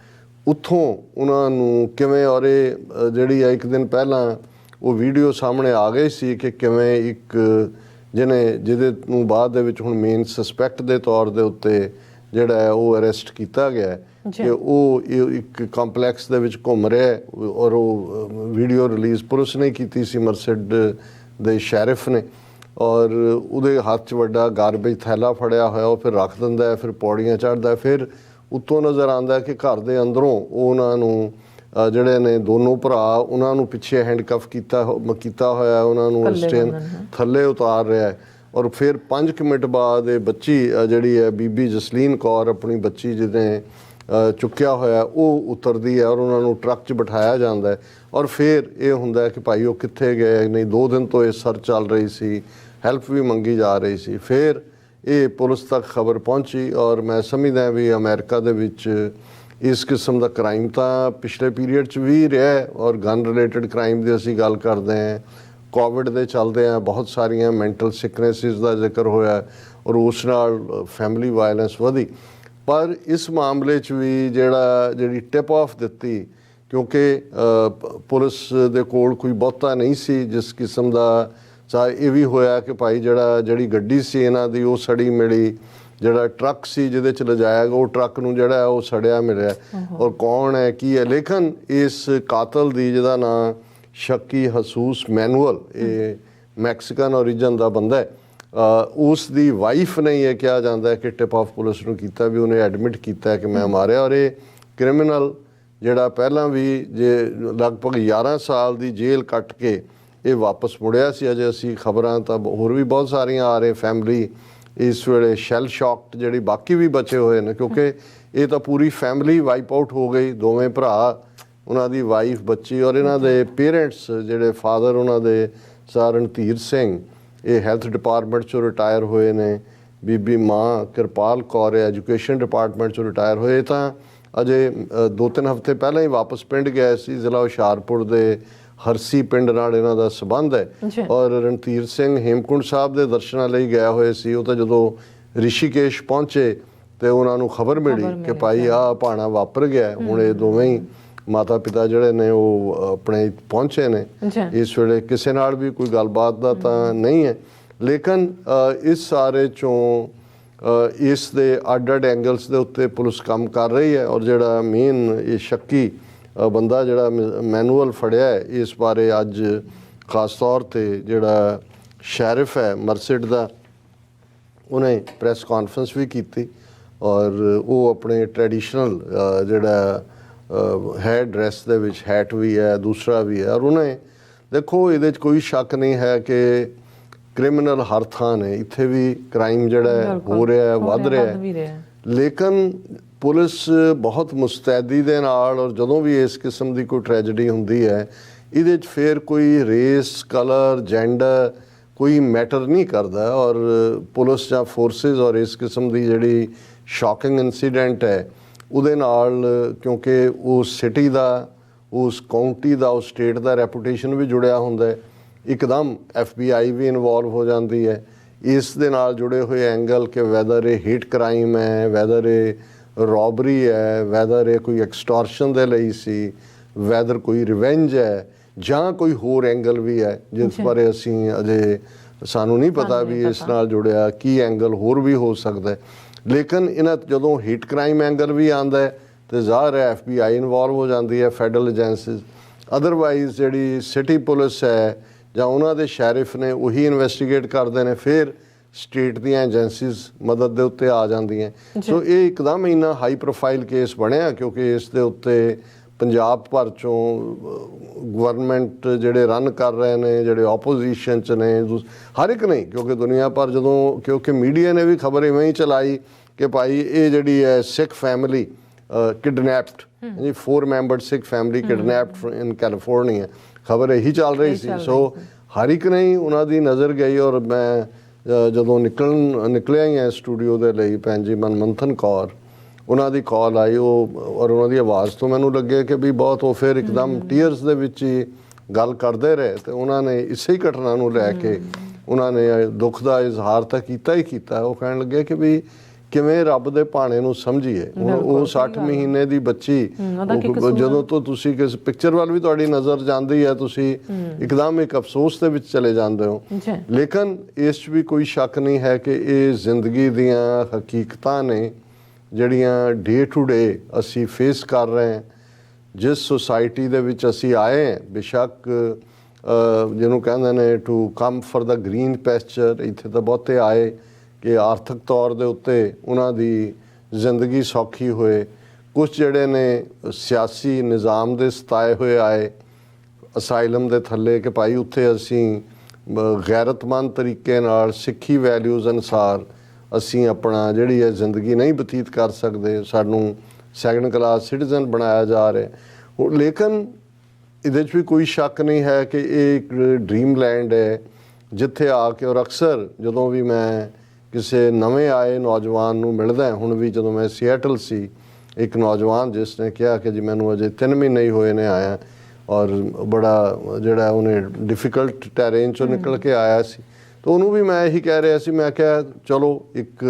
ਉੱਥੋਂ ਉਹਨਾਂ ਨੂੰ ਕਿਵੇਂ, ਔਰ ਇਹ ਜਿਹੜੀ ਆ ਇੱਕ ਦਿਨ ਪਹਿਲਾਂ ਉਹ ਵੀਡੀਓ ਸਾਹਮਣੇ ਆ ਗਈ ਸੀ ਕਿ ਕਿਵੇਂ ਇੱਕ ਜਿਹਦੇ ਨੂੰ ਬਾਅਦ ਦੇ ਵਿੱਚ ਹੁਣ ਮੇਨ ਸਸਪੈਕਟ ਦੇ ਤੌਰ ਦੇ ਉੱਤੇ ਜਿਹੜਾ ਹੈ ਉਹ ਅਰੈਸਟ ਕੀਤਾ ਗਿਆ ਕਿ ਉਹ ਇੱਕ ਕੰਪਲੈਕਸ ਦੇ ਵਿੱਚ ਘੁੰਮ ਰਿਹਾ, ਔਰ ਉਹ ਵੀਡੀਓ ਰਿਲੀਜ਼ ਪੁਲਿਸ ਨੇ ਕੀਤੀ ਸੀ, ਮਰਸਡ ਦੇ ਸ਼ੈਰਿਫ ਨੇ, ਔਰ ਉਹਦੇ ਹੱਥ 'ਚ ਵੱਡਾ ਗਾਰਬੇਜ ਥੈਲਾ ਫੜਿਆ ਹੋਇਆ, ਉਹ ਫਿਰ ਰੱਖ ਦਿੰਦਾ, ਫਿਰ ਪੌੜੀਆਂ ਚੜ੍ਹਦਾ, ਫਿਰ ਉੱਤੋਂ ਨਜ਼ਰ ਆਉਂਦਾ ਕਿ ਘਰ ਦੇ ਅੰਦਰੋਂ ਉਹਨਾਂ ਨੂੰ ਜਿਹੜੇ ਨੇ ਦੋਨੋਂ ਭਰਾ ਉਹਨਾਂ ਨੂੰ ਪਿੱਛੇ ਹੈਂਡਕਫ ਕੀਤਾ ਹੋਇਆ, ਉਹਨਾਂ ਨੂੰ ਸਟੇਨ ਥੱਲੇ ਉਤਾਰ ਰਿਹਾ, ਔਰ ਫਿਰ 5 ਮਿੰਟ ਬਾਅਦ ਇਹ ਬੱਚੀ ਜਿਹੜੀ ਹੈ ਬੀਬੀ ਜਸਲੀਨ ਕੌਰ, ਆਪਣੀ ਬੱਚੀ ਜਿਹਨੇ ਚੁੱਕਿਆ ਹੋਇਆ, ਉਹ ਉਤਰਦੀ ਹੈ ਔਰ ਉਹਨਾਂ ਨੂੰ ਟਰੱਕ 'ਚ ਬਿਠਾਇਆ ਜਾਂਦਾ ਹੈ। ਔਰ ਫਿਰ ਇਹ ਹੁੰਦਾ ਕਿ ਭਾਈ ਉਹ ਕਿੱਥੇ ਗਏ, ਨਹੀਂ 2 ਦਿਨ ਤੋਂ ਇਹ ਸਰਚ ਚੱਲ ਰਹੀ ਸੀ, ਹੈਲਪ ਵੀ ਮੰਗੀ ਜਾ ਰਹੀ ਸੀ। ਫਿਰ ਇਹ ਪੁਲਿਸ ਤੱਕ ਖਬਰ ਪਹੁੰਚੀ, ਔਰ ਮੈਂ ਸਮਝਦਾ ਵੀ ਅਮਰੀਕਾ ਦੇ ਵਿੱਚ ਇਸ ਕਿਸਮ ਦਾ ਕ੍ਰਾਈਮ ਤਾਂ ਪਿਛਲੇ ਪੀਰੀਅਡ 'ਚ ਵੀ ਰਿਹਾ, ਔਰ ਗਨ ਰਿਲੇਟਡ ਕ੍ਰਾਈਮ ਦੀ ਅਸੀਂ ਗੱਲ ਕਰਦੇ ਹਾਂ, ਕੋਵਿਡ ਦੇ ਚੱਲਦੇ ਆ ਬਹੁਤ ਸਾਰੀਆਂ ਮੈਂਟਲ ਸਿਕਨੈਸਿਸ ਦਾ ਜ਼ਿਕਰ ਹੋਇਆ, ਔਰ ਉਸ ਨਾਲ ਫੈਮਿਲੀ ਵਾਇਲੈਂਸ ਵਧੀ। ਪਰ ਇਸ ਮਾਮਲੇ 'ਚ ਵੀ ਜਿਹੜੀ ਟਿਪ ਆਫ ਦਿੱਤੀ, ਕਿਉਂਕਿ ਪੁਲਿਸ ਦੇ ਕੋਲ ਕੋਈ ਬਹੁਤਾ ਨਹੀਂ ਸੀ ਜਿਸ ਕਿਸਮ ਦਾ, ਚਾਹੇ ਇਹ ਵੀ ਹੋਇਆ ਕਿ ਭਾਈ ਜਿਹੜੀ ਗੱਡੀ ਸੀ ਇਹਨਾਂ ਦੀ ਉਹ ਸੜੀ ਮਿਲੀ, ਜਿਹੜਾ ਟਰੱਕ ਸੀ ਜਿਹਦੇ 'ਚ ਲਿਜਾਇਆ ਗਿਆ ਉਹ ਟਰੱਕ ਨੂੰ ਜਿਹੜਾ ਉਹ ਸੜਿਆ ਮਿਲਿਆ, ਔਰ ਕੌਣ ਹੈ ਕੀ ਹੈ। ਲੇਕਿਨ ਇਸ ਕਾਤਲ ਦੀ ਜਿਹਦਾ ਨਾਂ ਸ਼ੱਕੀ ਹਸੂਸ ਮੈਨੂਅਲ, ਇਹ ਮੈਕਸੀਕਨ ਓਰੀਜਨ ਦਾ ਬੰਦਾ ਹੈ, ਉਸ ਦੀ ਵਾਈਫ ਨੇ ਇਹ ਕਿਹਾ ਜਾਂਦਾ ਹੈ ਕਿ ਟਿਪ ਆਫ ਪੁਲਿਸ ਨੂੰ ਕੀਤਾ, ਵੀ ਉਹਨੇ ਐਡਮਿਟ ਕੀਤਾ ਕਿ ਮੈਂ ਮਾਰਿਆ। ਔਰ ਇਹ ਕ੍ਰਿਮੀਨਲ ਜਿਹੜਾ ਪਹਿਲਾਂ ਵੀ ਲਗਭਗ 11 ਸਾਲ ਦੀ ਜੇਲ੍ਹ ਕੱਟ ਕੇ ਇਹ ਵਾਪਸ ਮੁੜਿਆ ਸੀ। ਅਜੇ ਅਸੀਂ ਖਬਰਾਂ ਤਾਂ ਹੋਰ ਵੀ ਬਹੁਤ ਸਾਰੀਆਂ ਆ ਰਹੇ, ਫੈਮਿਲੀ ਇਸ ਵੇਲੇ ਸ਼ੈਲ ਸ਼ੌਕਡ ਜਿਹੜੀ ਬਾਕੀ ਵੀ ਬਚੇ ਹੋਏ ਨੇ, ਕਿਉਂਕਿ ਇਹ ਤਾਂ ਪੂਰੀ ਫੈਮਿਲੀ ਵਾਈਪ ਆਊਟ ਹੋ ਗਈ, ਦੋਵੇਂ ਭਰਾ, ਉਹਨਾਂ ਦੀ ਵਾਈਫ, ਬੱਚੀ, ਔਰ ਇਹਨਾਂ ਦੇ ਪੇਰੈਂਟਸ ਜਿਹੜੇ ਫਾਦਰ ਉਹਨਾਂ ਦੇ ਰਣਧੀਰ ਸਿੰਘ, ਇਹ ਹੈਲਥ ਡਿਪਾਰਟਮੈਂਟ 'ਚੋਂ ਰਿਟਾਇਰ ਹੋਏ ਨੇ, ਬੀਬੀ ਮਾਂ ਕਿਰਪਾਲ ਕੌਰ ਐਜੂਕੇਸ਼ਨ ਡਿਪਾਰਟਮੈਂਟ 'ਚੋਂ ਰਿਟਾਇਰ ਹੋਏ, ਤਾਂ ਅਜੇ 2-3 ਹਫ਼ਤੇ ਪਹਿਲਾਂ ਹੀ ਵਾਪਸ ਪਿੰਡ ਗਏ ਸੀ। ਜ਼ਿਲ੍ਹਾ ਹੁਸ਼ਿਆਰਪੁਰ ਦੇ ਹਰਸੀ ਪਿੰਡ ਨਾਲ ਇਹਨਾਂ ਦਾ ਸੰਬੰਧ ਹੈ, ਔਰ ਰਣਧੀਰ ਸਿੰਘ ਹੇਮਕੁੰਟ ਸਾਹਿਬ ਦੇ ਦਰਸ਼ਨਾਂ ਲਈ ਗਏ ਹੋਏ ਸੀ। ਉਹ ਤਾਂ ਜਦੋਂ ਰਿਸ਼ੀਕੇਸ਼ ਪਹੁੰਚੇ ਤੇ ਉਹਨਾਂ ਨੂੰ ਖਬਰ ਮਿਲੀ ਕਿ ਭਾਈ ਆਹ ਭਾਣਾ ਵਾਪਰ ਗਿਆ। ਹੁਣ ਇਹ ਦੋਵੇਂ ਹੀ ਮਾਤਾ ਪਿਤਾ ਜਿਹੜੇ ਨੇ ਉਹ ਆਪਣੇ ਪਹੁੰਚੇ ਨੇ। ਇਸ ਵੇਲੇ ਕਿਸੇ ਨਾਲ ਵੀ ਕੋਈ ਗੱਲਬਾਤ ਦਾ ਤਾਂ ਨਹੀਂ ਹੈ, ਲੇਕਿਨ ਇਸ ਸਾਰੇ 'ਚੋਂ ਇਸ ਦੇ ਅੱਡ-ਅੱਡ ਐਂਗਲਸ ਦੇ ਉੱਤੇ ਪੁਲਿਸ ਕੰਮ ਕਰ ਰਹੀ ਹੈ, ਔਰ ਜਿਹੜਾ ਮੇਨ ਇਹ ਸ਼ੱਕੀ ਬੰਦਾ ਜਿਹੜਾ ਮੈਨੂਅਲ ਫੜਿਆ ਹੈ, ਇਸ ਬਾਰੇ ਅੱਜ ਖਾਸ ਤੌਰ 'ਤੇ ਜਿਹੜਾ ਸ਼ੈਰਿਫ ਹੈ ਮਰਸਿਡ ਦਾ, ਉਹਨੇ ਪ੍ਰੈਸ ਕਾਨਫਰੰਸ ਵੀ ਕੀਤੀ, ਔਰ ਉਹ ਆਪਣੇ ਟ੍ਰੈਡੀਸ਼ਨਲ ਜਿਹੜਾ ਹੈ ਡਰੈਸ ਦੇ ਵਿੱਚ ਹੈਟ ਵੀ ਹੈ, ਦੂਸਰਾ ਵੀ ਹੈ, ਔਰ ਉਹਨੇ ਦੇਖੋ ਇਹਦੇ 'ਚ ਕੋਈ ਸ਼ੱਕ ਨਹੀਂ ਹੈ ਕਿ ਕ੍ਰਿਮੀਨਲ ਹਰ ਥਾਂ ਨੇ, ਇੱਥੇ ਵੀ ਕ੍ਰਾਈਮ ਜਿਹੜਾ ਹੋ ਰਿਹਾ ਹੈ, ਵੱਧ ਰਿਹਾ ਹੈ, ਲੇਕਿਨ ਪੁਲਿਸ ਬਹੁਤ ਮੁਸਤੈਦੀ ਦੇ ਨਾਲ, ਔਰ ਜਦੋਂ ਵੀ ਇਸ ਕਿਸਮ ਦੀ ਕੋਈ ਟ੍ਰੈਜਡੀ ਹੁੰਦੀ ਹੈ ਇਹਦੇ 'ਚ ਫਿਰ ਕੋਈ ਰੇਸ, ਕਲਰ, ਜੈਂਡਰ ਕੋਈ ਮੈਟਰ ਨਹੀਂ ਕਰਦਾ, ਔਰ ਪੁਲਿਸ ਜਾਂ ਫੋਰਸਿਸ ਔਰ ਇਸ ਕਿਸਮ ਦੀ ਜਿਹੜੀ ਸ਼ੌਕਿੰਗ ਇਨਸੀਡੈਂਟ ਹੈ ਉਹਦੇ ਨਾਲ, ਕਿਉਂਕਿ ਉਸ ਸਿਟੀ ਦਾ, ਉਸ ਕਾਉਂਟੀ ਦਾ, ਉਸ ਸਟੇਟ ਦਾ ਰੈਪੂਟੇਸ਼ਨ ਵੀ ਜੁੜਿਆ ਹੁੰਦਾ ਹੈ, ਇੱਕਦਮ FBI ਵੀ ਇਨਵੋਲਵ ਹੋ ਜਾਂਦੀ ਹੈ। ਇਸ ਦੇ ਨਾਲ ਜੁੜੇ ਹੋਏ ਐਂਗਲ ਕਿ ਵੈਦਰ ਇਹ ਹੀਟ ਕ੍ਰਾਈਮ ਹੈ, ਵੈਦਰ ਇਹ ਰੋਬਰੀ ਹੈ, ਵੈਦਰ ਇਹ ਕੋਈ ਐਕਸਟੋਰਸ਼ਨ ਦੇ ਲਈ ਸੀ, ਵੈਦਰ ਕੋਈ ਰਿਵੈਂਜ ਹੈ, ਜਾਂ ਕੋਈ ਹੋਰ ਐਂਗਲ ਵੀ ਹੈ ਜਿਸ ਬਾਰੇ ਅਸੀਂ ਅਜੇ ਸਾਨੂੰ ਨਹੀਂ ਪਤਾ ਵੀ ਇਸ ਨਾਲ ਜੁੜਿਆ ਕੀ ਐਂਗਲ ਹੋਰ ਵੀ ਹੋ ਸਕਦਾ ਹੈ। ਲੇਕਿਨ ਇਹਨਾਂ ਜਦੋਂ ਹੀਟ ਕ੍ਰਾਈਮ ਐਂਗਲ ਵੀ ਆਉਂਦਾ ਹੈ ਤੇ ਜ਼ਾਹਰ ਹੈ FBI ਇਨਵੋਲਵ ਹੋ ਜਾਂਦੀ ਹੈ, ਫੈਡਰਲ ਏਜੰਸੀਜ਼। ਅਦਰਵਾਈਜ਼ ਜਿਹੜੀ ਸਿਟੀ ਪੁਲਿਸ ਹੈ ਜਾਂ ਉਹਨਾਂ ਦੇ ਸ਼ੈਰਿਫ ਨੇ ਉਹੀ ਇਨਵੈਸਟੀਗੇਟ ਕਰਦੇ ਨੇ, ਫਿਰ ਸਟੇਟ ਦੀਆਂ ਏਜੰਸੀਜ਼ ਮਦਦ ਦੇ ਉੱਤੇ ਆ ਜਾਂਦੀਆਂ। ਸੋ ਇਹ ਇੱਕਦਮ ਇੰਨਾ ਹਾਈ ਪ੍ਰੋਫਾਈਲ ਕੇਸ ਬਣਿਆ ਕਿਉਂਕਿ ਇਸ ਦੇ ਉੱਤੇ ਪੰਜਾਬ ਭਰ ਚੋਂ ਗਵਰਨਮੈਂਟ ਜਿਹੜੇ ਰਨ ਕਰ ਰਹੇ ਨੇ, ਜਿਹੜੇ ਆਪੋਜੀਸ਼ਨ 'ਚ ਨੇ, ਹਰ ਇੱਕ ਨਹੀਂ, ਕਿਉਂਕਿ ਦੁਨੀਆ ਭਰ ਜਦੋਂ, ਕਿਉਂਕਿ ਮੀਡੀਆ ਨੇ ਵੀ ਖਬਰ ਇਵੇਂ ਹੀ ਚਲਾਈ ਕਿ ਭਾਈ ਇਹ ਜਿਹੜੀ ਹੈ ਸਿੱਖ ਫੈਮਿਲੀ ਕਿਡਨੈਪਡ ਜੀ 4 member Sikh family kidnapped in California, ਖਬਰ ਇਹੀ ਚੱਲ ਰਹੀ ਸੀ। ਸੋ ਹਰ ਇੱਕ ਨੇ ਉਹਨਾਂ ਦੀ ਨਜ਼ਰ ਗਈ। ਔਰ ਮੈਂ ਜਦੋਂ ਨਿਕਲਿਆ ਹੀ ਹੈ ਸਟੂਡੀਓ ਦੇ ਲਈ, ਭੈਣ ਜੀ ਮਨਮੰਥਨ ਕੌਰ ਉਹਨਾਂ ਦੀ ਕਾਲ ਆਈ, ਉਹ ਔਰ ਉਹਨਾਂ ਦੀ ਆਵਾਜ਼ ਤੋਂ ਮੈਨੂੰ ਲੱਗੇ ਕਿ ਵੀ ਬਹੁਤ, ਉਹ ਫਿਰ ਇੱਕਦਮ ਟੀਅਰਸ ਦੇ ਵਿੱਚ ਹੀ ਗੱਲ ਕਰਦੇ ਰਹੇ। ਤੇ ਉਹਨਾਂ ਨੇ ਇਸੇ ਹੀ ਘਟਨਾ ਨੂੰ ਲੈ ਕੇ ਉਹਨਾਂ ਨੇ ਦੁੱਖ ਦਾ ਇਜ਼ਹਾਰ ਤਾਂ ਕੀਤਾ ਹੀ ਕੀਤਾ। ਉਹ ਕਹਿਣ ਲੱਗੇ ਕਿ ਵੀ ਕਿਵੇਂ ਰੱਬ ਦੇ ਭਾਣੇ ਨੂੰ ਸਮਝੀਏ। ਉਹ 60 ਮਹੀਨੇ ਦੀ ਬੱਚੀ, ਜਦੋਂ ਤੋਂ ਤੁਸੀਂ ਕਿਸ ਪਿਕਚਰ ਵੱਲ ਵੀ ਤੁਹਾਡੀ ਨਜ਼ਰ ਜਾਂਦੀ ਹੈ, ਤੁਸੀਂ ਇੱਕਦਮ ਇੱਕ ਅਫਸੋਸ ਦੇ ਵਿੱਚ ਚਲੇ ਜਾਂਦੇ ਹੋ। ਲੇਕਿਨ ਇਸ 'ਚ ਵੀ ਕੋਈ ਸ਼ੱਕ ਨਹੀਂ ਹੈ ਕਿ ਇਹ ਜ਼ਿੰਦਗੀ ਦੀਆਂ ਹਕੀਕਤਾਂ ਨੇ ਜਿਹੜੀਆਂ ਡੇ ਟੂ ਡੇ ਅਸੀਂ ਫੇਸ ਕਰ ਰਹੇ ਹਾਂ। ਜਿਸ ਸੁਸਾਇਟੀ ਦੇ ਵਿੱਚ ਅਸੀਂ ਆਏ ਹਾਂ, ਬੇਸ਼ੱਕ ਜਿਹਨੂੰ ਕਹਿੰਦੇ ਨੇ to come for the green pasture, ਇੱਥੇ ਤਾਂ ਬਹੁਤੇ ਆਏ ਕਿ ਆਰਥਿਕ ਤੌਰ ਦੇ ਉੱਤੇ ਉਹਨਾਂ ਦੀ ਜ਼ਿੰਦਗੀ ਸੌਖੀ ਹੋਏ। ਕੁਛ ਜਿਹੜੇ ਨੇ ਸਿਆਸੀ ਨਿਜ਼ਾਮ ਦੇ ਸਤਾਏ ਹੋਏ ਆਏ ਅਸਾਈਲਮ ਦੇ ਥੱਲੇ, ਕਿ ਭਾਈ ਉੱਥੇ ਅਸੀਂ ਗੈਰਤਮੰਦ ਤਰੀਕੇ ਨਾਲ ਸਿੱਖੀ ਵੈਲਿਊਜ਼ ਅਨੁਸਾਰ ਅਸੀਂ ਆਪਣਾ ਜਿਹੜੀ ਹੈ ਜ਼ਿੰਦਗੀ ਨਹੀਂ ਬਤੀਤ ਕਰ ਸਕਦੇ, ਸਾਨੂੰ ਸੈਕੰਡ ਕਲਾਸ ਸਿਟੀਜ਼ਨ ਬਣਾਇਆ ਜਾ ਰਿਹਾ। ਲੇਕਿਨ ਇਹਦੇ 'ਚ ਵੀ ਕੋਈ ਸ਼ੱਕ ਨਹੀਂ ਹੈ ਕਿ ਇਹ ਇੱਕ ਡ੍ਰੀਮ ਲੈਂਡ ਹੈ ਜਿੱਥੇ ਆ ਕੇ, ਔਰ ਅਕਸਰ ਜਦੋਂ ਵੀ ਮੈਂ ਕਿਸੇ ਨਵੇਂ ਆਏ ਨੌਜਵਾਨ ਨੂੰ ਮਿਲਦਾ, ਹੁਣ ਵੀ ਜਦੋਂ ਮੈਂ ਸੀਐਟਲ ਸੀ, ਇੱਕ ਨੌਜਵਾਨ ਜਿਸ ਨੇ ਕਿਹਾ ਕਿ ਜੀ ਮੈਨੂੰ ਅਜੇ 3 ਮਹੀਨੇ ਹੀ ਹੋਏ ਨੇ ਆਇਆ, ਔਰ ਬੜਾ ਜਿਹੜਾ ਉਹਨੇ ਡਿਫਿਕਲਟ ਟੈਰੇਨ 'ਚੋਂ ਨਿਕਲ ਕੇ ਆਇਆ ਸੀ। ਤਾਂ ਉਹਨੂੰ ਵੀ ਮੈਂ ਇਹੀ ਕਹਿ ਰਿਹਾ ਸੀ, ਮੈਂ ਕਿਹਾ ਚਲੋ ਇੱਕ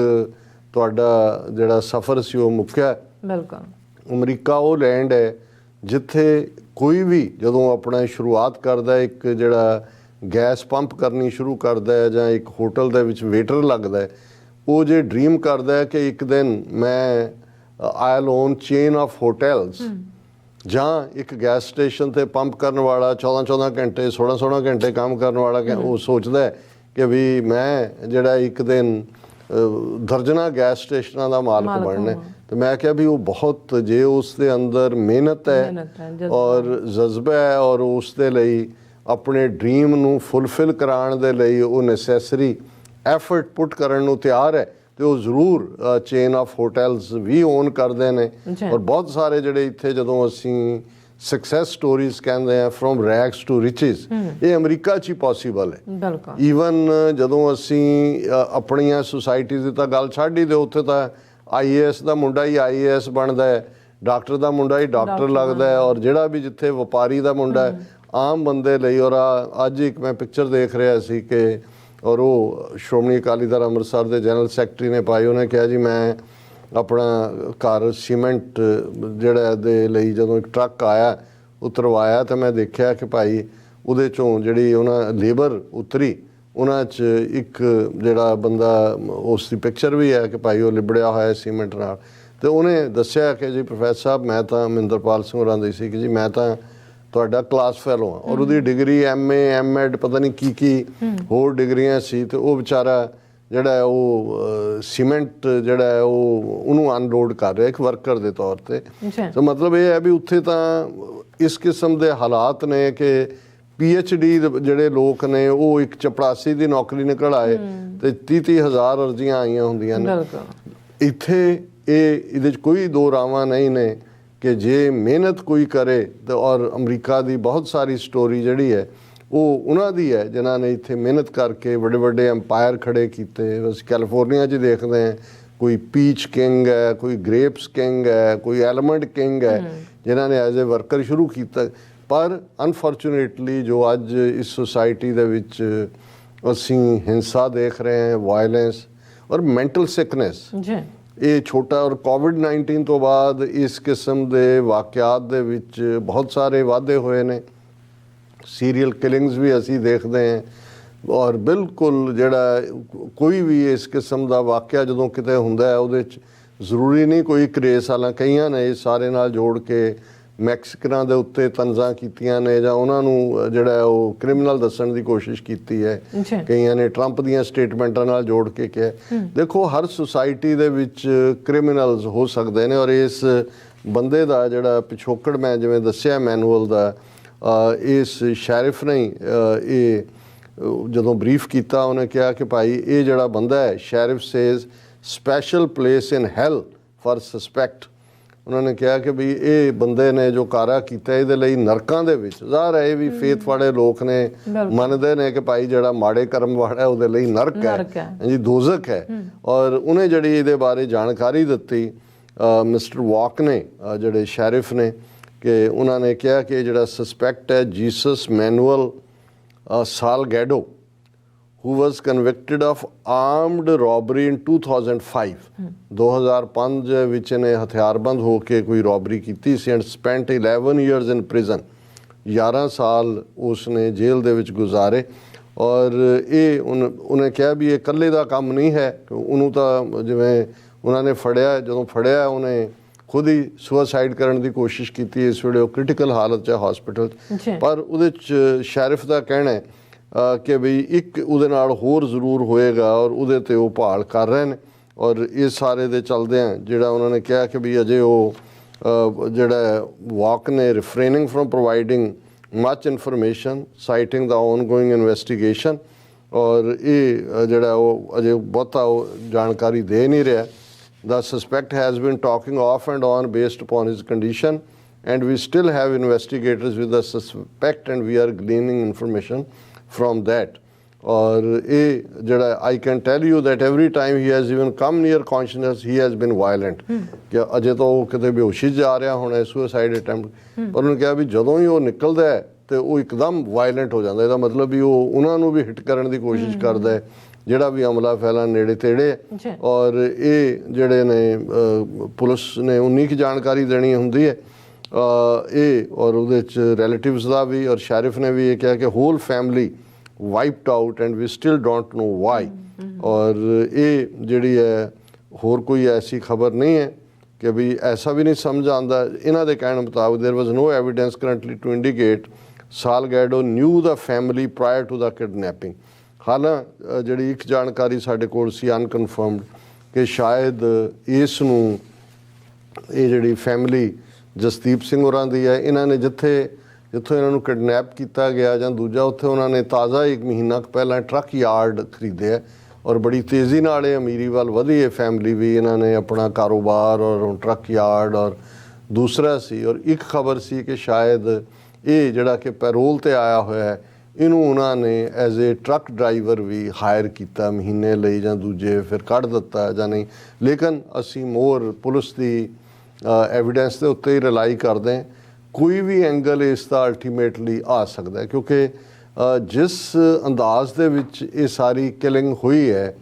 ਤੁਹਾਡਾ ਜਿਹੜਾ ਸਫ਼ਰ ਸੀ ਉਹ ਮੁੱਕਿਆ। ਬਿਲਕੁਲ। ਅਮਰੀਕਾ ਉਹ ਲੈਂਡ ਹੈ ਜਿੱਥੇ ਕੋਈ ਵੀ ਜਦੋਂ ਆਪਣਾ ਸ਼ੁਰੂਆਤ ਕਰਦਾ, ਇੱਕ ਜਿਹੜਾ ਗੈਸ ਪੰਪ ਕਰਨੀ ਸ਼ੁਰੂ ਕਰਦਾ ਹੈ ਜਾਂ ਇੱਕ ਹੋਟਲ ਦੇ ਵਿੱਚ ਵੇਟਰ ਲੱਗਦਾ ਹੈ, ਉਹ ਜੇ ਡ੍ਰੀਮ ਕਰਦਾ ਹੈ ਕਿ ਇੱਕ ਦਿਨ ਮੈਂ I'll own chain of hotels, ਜਾਂ ਇੱਕ ਗੈਸ ਸਟੇਸ਼ਨ ਤੇ ਪੰਪ ਕਰਨ ਵਾਲਾ 14-14 ਘੰਟੇ 16-16 ਘੰਟੇ ਕੰਮ ਕਰਨ ਵਾਲਾ, ਉਹ ਸੋਚਦਾ ਹੈ ਕਿ ਵੀ ਮੈਂ ਜਿਹੜਾ ਇੱਕ ਦਿਨ ਦਰਜਨਾਂ ਗੈਸ ਸਟੇਸ਼ਨਾਂ ਦਾ ਮਾਲਕ ਬਣਨਾ। ਤੇ ਮੈਂ ਕਿਹਾ ਵੀ ਉਹ ਬਹੁਤ, ਜੇ ਉਸ ਦੇ ਅੰਦਰ ਮਿਹਨਤ ਹੈ ਔਰ ਜਜ਼ਬਾ ਹੈ ਔਰ ਉਸ ਦੇ ਲਈ ਆਪਣੇ ਡ੍ਰੀਮ ਨੂੰ ਫੁੱਲਫਿਲ ਕਰਾਉਣ ਦੇ ਲਈ ਉਹ ਨੈਸੈਸਰੀ ਐਫਰਟ ਪੁੱਟ ਕਰਨ ਨੂੰ ਤਿਆਰ ਹੈ, ਤੇ ਉਹ ਜ਼ਰੂਰ ਚੇਨ ਆਫ ਹੋਟਲਸ ਵੀ ਓਨ ਕਰਦੇ ਨੇ। ਔਰ ਬਹੁਤ ਸਾਰੇ ਜਿਹੜੇ ਇੱਥੇ ਜਦੋਂ ਅਸੀਂ ਸਕਸੈਸ ਸਟੋਰੀਜ਼ ਕਹਿੰਦੇ ਆ ਫਰੋਮ ਰੈਗਸ ਟੂ ਰਿਚਿਸ, ਇਹ ਅਮਰੀਕਾ 'ਚ ਹੀ ਪੋਸੀਬਲ ਹੈ। ਈਵਨ ਜਦੋਂ ਅਸੀਂ ਆਪਣੀਆਂ ਸੁਸਾਇਟੀਜ਼ ਦੀ ਤਾਂ ਗੱਲ ਛੱਡ ਹੀ ਦਿਓ, ਉੱਥੇ ਤਾਂ IAS ਦਾ ਮੁੰਡਾ ਹੀ IAS ਬਣਦਾ ਹੈ, ਡਾਕਟਰ ਦਾ ਮੁੰਡਾ ਹੀ ਡਾਕਟਰ ਲੱਗਦਾ ਹੈ, ਔਰ ਜਿਹੜਾ ਵੀ ਜਿੱਥੇ ਵਪਾਰੀ ਦਾ ਮੁੰਡਾ ਹੈ ਆਮ ਬੰਦੇ ਲਈ। ਔਰ ਅੱਜ ਇੱਕ ਮੈਂ ਪਿਕਚਰ ਦੇਖ ਰਿਹਾ ਸੀ ਕਿ, ਔਰ ਉਹ ਸ਼੍ਰੋਮਣੀ ਅਕਾਲੀ ਦਲ ਅੰਮ੍ਰਿਤਸਰ ਦੇ ਜਨਰਲ ਸੈਕਟਰੀ ਨੇ ਪਾਈ, ਉਹਨੇ ਕਿਹਾ ਜੀ ਮੈਂ ਆਪਣਾ ਘਰ ਸੀਮੈਂਟ ਜਿਹੜਾ ਦੇ ਲਈ ਜਦੋਂ ਇੱਕ ਟਰੱਕ ਆਇਆ ਉਤਰਵਾਇਆ, ਤਾਂ ਮੈਂ ਦੇਖਿਆ ਕਿ ਭਾਈ ਉਹਦੇ 'ਚੋਂ ਜਿਹੜੀ ਉਹਨਾਂ ਲੇਬਰ ਉਤਰੀ, ਉਹਨਾਂ 'ਚ ਇੱਕ ਜਿਹੜਾ ਬੰਦਾ, ਉਸ ਦੀ ਪਿਕਚਰ ਵੀ ਹੈ ਕਿ ਭਾਈ ਉਹ ਲਿਬੜਿਆ ਹੋਇਆ ਸੀਮੈਂਟ ਨਾਲ। ਤੇ ਉਹਨੇ ਦੱਸਿਆ ਕਿ ਜੀ ਪ੍ਰੋਫੈਸਰ ਸਾਹਿਬ, ਮੈਂ ਤਾਂ ਮਹਿੰਦਰਪਾਲ ਸਿੰਘ ਹੋਰਾਂ ਦੀ ਸੀ ਕਿ ਜੀ ਮੈਂ ਤਾਂ ਤੁਹਾਡਾ ਕਲਾਸ ਫੈਲੋ ਹਾਂ, ਔਰ ਉਹਦੀ ਡਿਗਰੀ MA M.Ed ਪਤਾ ਨਹੀਂ ਕੀ ਹੋਰ ਡਿਗਰੀਆਂ ਸੀ। ਤੇ ਉਹ ਵਿਚਾਰਾ ਜਿਹੜਾ ਉਹ ਸੀਮੈਂਟ ਜਿਹੜਾ ਹੈ ਉਹ ਉਹਨੂੰ ਅਨਲੋਡ ਕਰ ਰਿਹਾ ਇੱਕ ਵਰਕਰ ਦੇ ਤੌਰ ਤੇ। ਤਾਂ ਮਤਲਬ ਇਹ ਹੈ ਵੀ ਉੱਥੇ ਤਾਂ ਇਸ ਕਿਸਮ ਦੇ ਹਾਲਾਤ ਨੇ ਕਿ PhD ਜਿਹੜੇ ਲੋਕ ਨੇ ਉਹ ਇੱਕ ਚਪੜਾਸੀ ਦੀ ਨੌਕਰੀ ਨਿਕਲ ਆਏ ਤੇ 30-30 ਹਜ਼ਾਰ ਅਰਜ਼ੀਆਂ ਆਈਆਂ ਹੁੰਦੀਆਂ ਨੇ। ਇੱਥੇ ਇਹਦੇ 'ਚ ਕੋਈ ਦੋ ਰਾਵਾਂ ਨਹੀਂ ਨੇ ਕਿ ਜੇ ਮਿਹਨਤ ਕੋਈ ਕਰੇ ਤਾਂ, ਔਰ ਅਮਰੀਕਾ ਦੀ ਬਹੁਤ ਸਾਰੀ ਸਟੋਰੀ ਜਿਹੜੀ ਹੈ ਉਹ ਉਹਨਾਂ ਦੀ ਹੈ ਜਿਨ੍ਹਾਂ ਨੇ ਇੱਥੇ ਮਿਹਨਤ ਕਰਕੇ ਵੱਡੇ ਵੱਡੇ ਐਮਪਾਇਰ ਖੜੇ ਕੀਤੇ। ਅਸੀਂ ਕੈਲੀਫੋਰਨੀਆ 'ਚ ਦੇਖਦੇ ਹਾਂ, ਕੋਈ ਪੀਚ ਕਿੰਗ ਹੈ, ਕੋਈ ਗ੍ਰੇਪਸ ਕਿੰਗ ਹੈ, ਕੋਈ ਐਲਮੰਡ ਕਿੰਗ ਹੈ, ਜਿਨ੍ਹਾਂ ਨੇ ਐਜ਼ ਏ ਵਰਕਰ ਸ਼ੁਰੂ ਕੀਤਾ। ਪਰ ਅਨਫੋਰਚੂਨੇਟਲੀ ਜੋ ਅੱਜ ਇਸ ਸੁਸਾਇਟੀ ਦੇ ਵਿੱਚ ਅਸੀਂ ਹਿੰਸਾ ਦੇਖ ਰਹੇ ਹਾਂ, ਵਾਇਲੈਂਸ ਔਰ ਮੈਂਟਲ ਸਿਕਨੈਸ, ਇਹ ਛੋਟਾ, ਔਰ ਕੋਵਿਡ-19 ਤੋਂ ਬਾਅਦ ਇਸ ਕਿਸਮ ਦੇ ਵਾਕਿਆਤ ਦੇ ਵਿੱਚ ਬਹੁਤ ਸਾਰੇ ਵਾਧੇ ਹੋਏ ਨੇ। ਸੀਰੀਅਲ ਕਿਲਿੰਗਸ ਵੀ ਅਸੀਂ ਦੇਖਦੇ ਹਾਂ, ਔਰ ਬਿਲਕੁਲ ਜਿਹੜਾ ਕੋਈ ਵੀ ਇਸ ਕਿਸਮ ਦਾ ਵਾਕਿਆ ਜਦੋਂ ਕਿਤੇ ਹੁੰਦਾ ਹੈ ਉਹਦੇ 'ਚ ਜ਼ਰੂਰੀ ਨਹੀਂ ਕੋਈ ਕੇਸ, ਹਾਲਾਂ ਕਈਆਂ ਨੇ ਇਸ ਸਾਰੇ ਨਾਲ ਜੋੜ ਕੇ ਮੈਕਸੀਕਨਾਂ ਦੇ ਉੱਤੇ ਤੰਜ਼ਾਂ ਕੀਤੀਆਂ ਨੇ ਜਾਂ ਉਹਨਾਂ ਨੂੰ ਜਿਹੜਾ ਉਹ ਕ੍ਰਿਮੀਨਲ ਦੱਸਣ ਦੀ ਕੋਸ਼ਿਸ਼ ਕੀਤੀ ਹੈ। ਕਈਆਂ ਨੇ ਟਰੰਪ ਦੀਆਂ ਸਟੇਟਮੈਂਟਾਂ ਨਾਲ ਜੋੜ ਕੇ ਕਿਹਾ। ਦੇਖੋ, ਹਰ ਸੁਸਾਇਟੀ ਦੇ ਵਿੱਚ ਕ੍ਰਿਮੀਨਲਸ ਹੋ ਸਕਦੇ ਨੇ, ਔਰ ਇਸ ਬੰਦੇ ਦਾ ਜਿਹੜਾ ਪਿਛੋਕੜ ਮੈਂ ਜਿਵੇਂ ਦੱਸਿਆ ਮੈਨੂਅਲ ਦਾ, ਇਸ ਸ਼ੈਰਿਫ ਨੇ ਇਹ ਜਦੋਂ ਬਰੀਫ ਕੀਤਾ ਉਹਨੇ ਕਿਹਾ ਕਿ ਭਾਈ ਇਹ ਜਿਹੜਾ ਬੰਦਾ ਹੈ, ਸ਼ੈਰਿਫ ਸੇਜ਼ ਸਪੈਸ਼ਲ ਪਲੇਸ ਇਨ ਹੈਲ ਫॉर ਸਸਪੈਕਟ। ਉਹਨਾਂ ਨੇ ਕਿਹਾ ਕਿ ਵੀ ਇਹ ਬੰਦੇ ਨੇ ਜੋ ਕਾਰਾ ਕੀਤਾ ਇਹਦੇ ਲਈ ਨਰਕਾਂ ਦੇ ਵਿੱਚ, ਜ਼ਾਹਰ ਹੈ ਇਹ ਵੀ ਫੇਥ ਵਾਲੇ ਲੋਕ ਨੇ, ਮੰਨਦੇ ਨੇ ਕਿ ਭਾਈ ਜਿਹੜਾ ਮਾੜੇ ਕਰਮ ਵਾਲਾ ਹੈ ਉਹਦੇ ਲਈ ਨਰਕ ਹੈ ਜੀ, ਦੋਜ਼ਖ ਹੈ। ਔਰ ਉਹਨੇ ਜਿਹੜੀ ਇਹਦੇ ਬਾਰੇ ਜਾਣਕਾਰੀ ਦਿੱਤੀ ਮਿਸਟਰ ਵਾਕ ਨੇ, ਜਿਹੜੇ ਸ਼ੈਰਿਫ ਨੇ, ਕਿ ਉਹਨਾਂ ਨੇ ਕਿਹਾ ਕਿ ਜਿਹੜਾ ਸਸਪੈਕਟ ਹੈ Jesus Manuel Salgado, who was convicted of armed robbery in 2005 2005 ਵਿੱਚ ਇਹਨੇ ਹਥਿਆਰਬੰਦ ਹੋ ਕੇ ਕੋਈ ਰੋਬਰੀ ਕੀਤੀ ਸੀ, and spent 11 years in prison, 11 ਸਾਲ ਉਸਨੇ ਜੇਲ੍ਹ ਦੇ ਵਿੱਚ ਗੁਜ਼ਾਰੇ। ਔਰ ਇਹ ਉਹਨੇ ਕਿਹਾ ਵੀ ਇਹ ਇਕੱਲੇ ਦਾ ਕੰਮ ਨਹੀਂ ਹੈ, ਉਹਨੂੰ ਤਾਂ ਜਿਵੇਂ ਉਹਨਾਂ ਨੇ ਫੜਿਆ, ਜਦੋਂ ਫੜਿਆ ਉਹਨੇ ਖੁਦ ਹੀ ਸੁਸਾਈਡ ਕਰਨ ਦੀ ਕੋਸ਼ਿਸ਼ ਕੀਤੀ। ਇਸ ਵੇਲੇ ਉਹ ਕ੍ਰਿਟੀਕਲ ਹਾਲਤ 'ਚ ਹਸਪੀਟਲ, ਪਰ ਉਹਦੇ 'ਚ ਸ਼ੈਰਿਫ ਦਾ ਕਹਿਣਾ ਹੈ ਕਿ ਵੀ ਇੱਕ ਉਹਦੇ ਨਾਲ ਹੋਰ ਜ਼ਰੂਰ ਹੋਏਗਾ ਔਰ ਉਹਦੇ 'ਤੇ ਉਹ ਭਾਲ ਕਰ ਰਹੇ ਨੇ। ਔਰ ਇਸ ਸਾਰੇ ਦੇ ਚਲਦਿਆਂ ਜਿਹੜਾ ਉਹਨਾਂ ਨੇ ਕਿਹਾ ਕਿ ਵੀ ਅਜੇ ਉਹ ਜਿਹੜਾ ਵਾਕ ਨੇ refraining from providing much information citing the ongoing investigation, ਔਰ ਇਹ ਜਿਹੜਾ ਉਹ ਅਜੇ ਬਹੁਤਾ ਉਹ ਜਾਣਕਾਰੀ ਦੇ ਨਹੀਂ ਰਿਹਾ। The suspect has been talking off and on based upon his condition, and we still have investigators with the suspect and we are gleaning information from that. Or I can tell you that every time he has even come near consciousness, he has been violent. ਕਿ ਅਜੇ ਤਾਂ ਉਹ ਕਿਤੇ ਬੇਹੋਸ਼ੀ ਜਾ ਰਿਹਾ ਹੋਣਾ, suicide attempt, ਪਰ ਉਹਨੇ ਕਿਹਾ ਵੀ ਜਦੋਂ ਹੀ ਉਹ ਨਿਕਲਦਾ ਹੈ ਤੇ ਉਹ ਇੱਕਦਮ ਵਾਇਲੈਂਟ ਹੋ ਜਾਂਦਾ। ਇਹਦਾ ਮਤਲਬ ਵੀ ਉਹ ਉਹਨਾਂ ਨੂੰ ਵੀ ਹਿੱਟ ਕਰਨ ਦੀ ਕੋਸ਼ਿਸ਼ ਕਰਦਾ ਹੈ ਜਿਹੜਾ ਵੀ ਅਮਲਾ ਫੈਲਾ ਨੇੜੇ ਤੇੜੇ। ਔਰ ਇਹ ਜਿਹੜੇ ਨੇ ਪੁਲਿਸ ਨੇ ਉਨੀ ਕੁ ਜਾਣਕਾਰੀ ਦੇਣੀ ਹੁੰਦੀ ਹੈ ਇਹ, ਔਰ ਉਹਦੇ 'ਚ ਰਿਲੇਟਿਵਸ ਦਾ ਵੀ, ਔਰ ਸ਼ੈਰਿਫ ਨੇ ਵੀ ਇਹ ਕਿਹਾ ਕਿ whole family wiped out and we still don't know why. ਔਰ ਇਹ ਜਿਹੜੀ ਹੈ ਹੋਰ ਕੋਈ ਐਸੀ ਖਬਰ ਨਹੀਂ ਹੈ ਕਿ ਵੀ ਐਸਾ ਵੀ ਨਹੀਂ ਸਮਝ ਆਉਂਦਾ। ਇਹਨਾਂ ਦੇ ਕਹਿਣ ਮੁਤਾਬਕ there was no evidence currently to indicate Salgado knew the family prior to the kidnapping. ਹਾਲਾਂ ਜਿਹੜੀ ਇੱਕ ਜਾਣਕਾਰੀ ਸਾਡੇ ਕੋਲ ਸੀ ਅਨਕਨਫਰਮਡ ਕਿ ਸ਼ਾਇਦ ਇਸ ਨੂੰ ਇਹ ਜਿਹੜੀ ਫੈਮਿਲੀ ਜਸਦੀਪ ਸਿੰਘ ਹੋਰਾਂ ਦੀ ਹੈ, ਇਹਨਾਂ ਨੇ ਜਿੱਥੋਂ ਇਹਨਾਂ ਨੂੰ ਕਿਡਨੈਪ ਕੀਤਾ ਗਿਆ ਜਾਂ ਦੂਜਾ ਉੱਥੇ ਉਹਨਾਂ ਨੇ ਤਾਜ਼ਾ 1 ਮਹੀਨਾ ਕੁ ਪਹਿਲਾਂ ਟਰੱਕ ਯਾਰਡ ਖਰੀਦਿਆ ਔਰ ਬੜੀ ਤੇਜ਼ੀ ਨਾਲ ਇਹ ਅਮੀਰੀ ਵੱਲ ਵਧੀ ਹੈ ਫੈਮਿਲੀ ਵੀ। ਇਹਨਾਂ ਨੇ ਆਪਣਾ ਕਾਰੋਬਾਰ ਔਰ ਟਰੱਕ ਯਾਰਡ ਔਰ ਦੂਸਰਾ ਸੀ, ਔਰ ਇੱਕ ਖਬਰ ਸੀ ਕਿ ਸ਼ਾਇਦ ਇਹ ਜਿਹੜਾ ਕਿ ਪੈਰੋਲ 'ਤੇ ਆਇਆ ਹੋਇਆ ਹੈ ਇਹਨੂੰ ਉਹਨਾਂ ਨੇ ਐਜ਼ ਏ ਟਰੱਕ ਡਰਾਈਵਰ ਵੀ ਹਾਇਰ ਕੀਤਾ ਮਹੀਨੇ ਲਈ ਜਾਂ ਦੂਜੇ, ਫਿਰ ਕੱਢ ਦਿੱਤਾ ਜਾਂ ਨਹੀਂ। ਲੇਕਿਨ ਅਸੀਂ ਮੋਰ ਪੁਲਿਸ ਦੀ ਐਵੀਡੈਂਸ ਦੇ ਉੱਤੇ ਹੀ ਰਿਲਾਈ ਕਰਦੇ ਹਾਂ। ਕੋਈ ਵੀ ਐਂਗਲ ਇਸ ਦਾ ਅਲਟੀਮੇਟਲੀ ਆ ਸਕਦਾ ਹੈ, ਕਿਉਂਕਿ ਜਿਸ ਅੰਦਾਜ਼ ਦੇ ਵਿੱਚ ਇਹ ਸਾਰੀ ਕਿਲਿੰਗ ਹੋਈ ਹੈ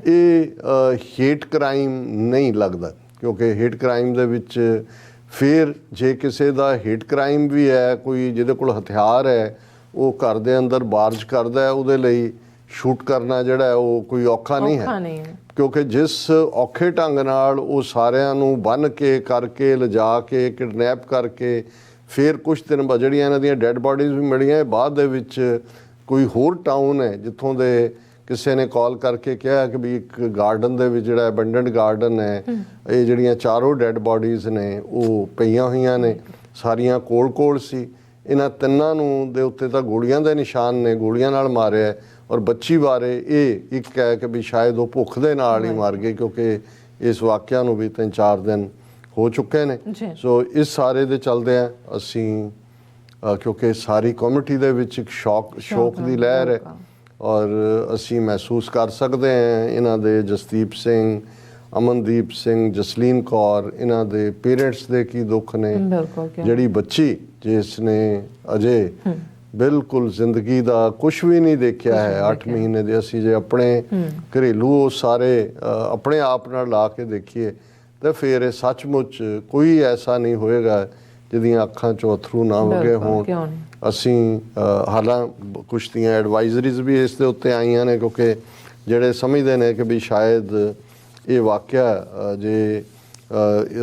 ਇਹ ਹੇਟ ਕ੍ਰਾਈਮ ਨਹੀਂ ਲੱਗਦਾ, ਕਿਉਂਕਿ ਹੇਟ ਕ੍ਰਾਈਮ ਦੇ ਵਿੱਚ ਫਿਰ ਜੇ ਕਿਸੇ ਦਾ ਹੇਟ ਕ੍ਰਾਈਮ ਵੀ ਹੈ, ਕੋਈ ਜਿਹਦੇ ਕੋਲ ਹਥਿਆਰ ਹੈ ਉਹ ਘਰ ਦੇ ਅੰਦਰ ਬਾਰਜ ਕਰਦਾ ਹੈ, ਉਹਦੇ ਲਈ ਸ਼ੂਟ ਕਰਨਾ ਜਿਹੜਾ ਹੈ ਉਹ ਕੋਈ ਔਖਾ ਨਹੀਂ ਹੈ। ਕਿਉਂਕਿ ਜਿਸ ਔਖੇ ਢੰਗ ਨਾਲ ਉਹ ਸਾਰਿਆਂ ਨੂੰ ਬੰਨ੍ਹ ਕੇ ਕਰਕੇ ਲਿਜਾ ਕੇ ਕਿਡਨੈਪ ਕਰਕੇ ਫਿਰ ਕੁਛ ਦਿਨ ਬਾਅਦ ਜਿਹੜੀਆਂ ਇਹਨਾਂ ਦੀਆਂ ਡੈੱਡ ਬਾਡੀਜ਼ ਵੀ ਮਿਲੀਆਂ, ਬਾਅਦ ਦੇ ਵਿੱਚ ਕੋਈ ਹੋਰ ਟਾਊਨ ਹੈ ਜਿੱਥੋਂ ਦੇ ਕਿਸੇ ਨੇ ਕਾਲ ਕਰਕੇ ਕਿਹਾ ਕਿ ਵੀ ਇੱਕ ਗਾਰਡਨ ਦੇ ਵਿੱਚ ਜਿਹੜਾ ਅਬੈਂਡਨਡ ਗਾਰਡਨ ਹੈ, ਇਹ ਜਿਹੜੀਆਂ ਚਾਰੋਂ ਡੈੱਡ ਬਾਡੀਜ਼ ਨੇ ਉਹ ਪਈਆਂ ਹੋਈਆਂ ਨੇ, ਸਾਰੀਆਂ ਕੋਲ ਸੀ। ਇਹਨਾਂ ਤਿੰਨਾਂ ਨੂੰ ਦੇ ਉੱਤੇ ਤਾਂ ਗੋਲੀਆਂ ਦੇ ਨਿਸ਼ਾਨ ਨੇ, ਗੋਲੀਆਂ ਨਾਲ ਮਾਰਿਆ। ਔਰ ਬੱਚੀ ਬਾਰੇ ਇਹ ਇੱਕ ਹੈ ਕਿ ਵੀ ਸ਼ਾਇਦ ਉਹ ਭੁੱਖ ਦੇ ਨਾਲ ਹੀ ਮਰ ਗਏ, ਕਿਉਂਕਿ ਇਸ ਵਾਕਿਆ ਨੂੰ ਵੀ 3-4 ਦਿਨ ਹੋ ਚੁੱਕੇ ਨੇ। ਸੋ ਇਸ ਸਾਰੇ ਦੇ ਚਲਦੇ ਆ ਅਸੀਂ, ਕਿਉਂਕਿ ਸਾਰੀ ਕਮਿਊਨਿਟੀ ਦੇ ਵਿੱਚ ਇੱਕ ਸ਼ੌਕ ਦੀ ਲਹਿਰ ਹੈ ਔਰ ਅਸੀਂ ਮਹਿਸੂਸ ਕਰ ਸਕਦੇ ਹਾਂ ਇਹਨਾਂ ਦੇ ਜਸਦੀਪ ਸਿੰਘ, ਅਮਨਦੀਪ ਸਿੰਘ, ਜਸਲੀਨ ਕੌਰ, ਇਹਨਾਂ ਦੇ ਪੇਰੈਂਟਸ ਦੇ ਕੀ ਦੁੱਖ ਨੇ। ਜਿਹੜੀ ਬੱਚੀ ਜਿਸ ਨੇ ਅਜੇ ਬਿਲਕੁਲ ਜ਼ਿੰਦਗੀ ਦਾ ਕੁਛ ਵੀ ਨਹੀਂ ਦੇਖਿਆ ਹੈ, 8 ਮਹੀਨੇ ਦੇ, ਅਸੀਂ ਜੇ ਆਪਣੇ ਘਰੇਲੂ ਸਾਰੇ ਆਪਣੇ ਆਪ ਨਾਲ ਲਾ ਕੇ ਦੇਖੀਏ ਤਾਂ ਫਿਰ ਇਹ ਸੱਚਮੁੱਚ ਕੋਈ ਐਸਾ ਨਹੀਂ ਹੋਏਗਾ ਜਿਹਦੀਆਂ ਅੱਖਾਂ 'ਚੋਂ ਅਥਰੂ ਨਾ ਵਗੇ ਹੋਣ। ਅਸੀਂ ਹਾਲਾਂ ਕੁਛ ਦੀਆਂ ਐਡਵਾਈਜ਼ਰੀਜ਼ ਵੀ ਇਸ ਦੇ ਉੱਤੇ ਆਈਆਂ ਨੇ, ਕਿਉਂਕਿ ਜਿਹੜੇ ਸਮਝਦੇ ਨੇ ਕਿ ਵੀ ਸ਼ਾਇਦ ਇਹ ਵਾਕਿਆ ਜੇ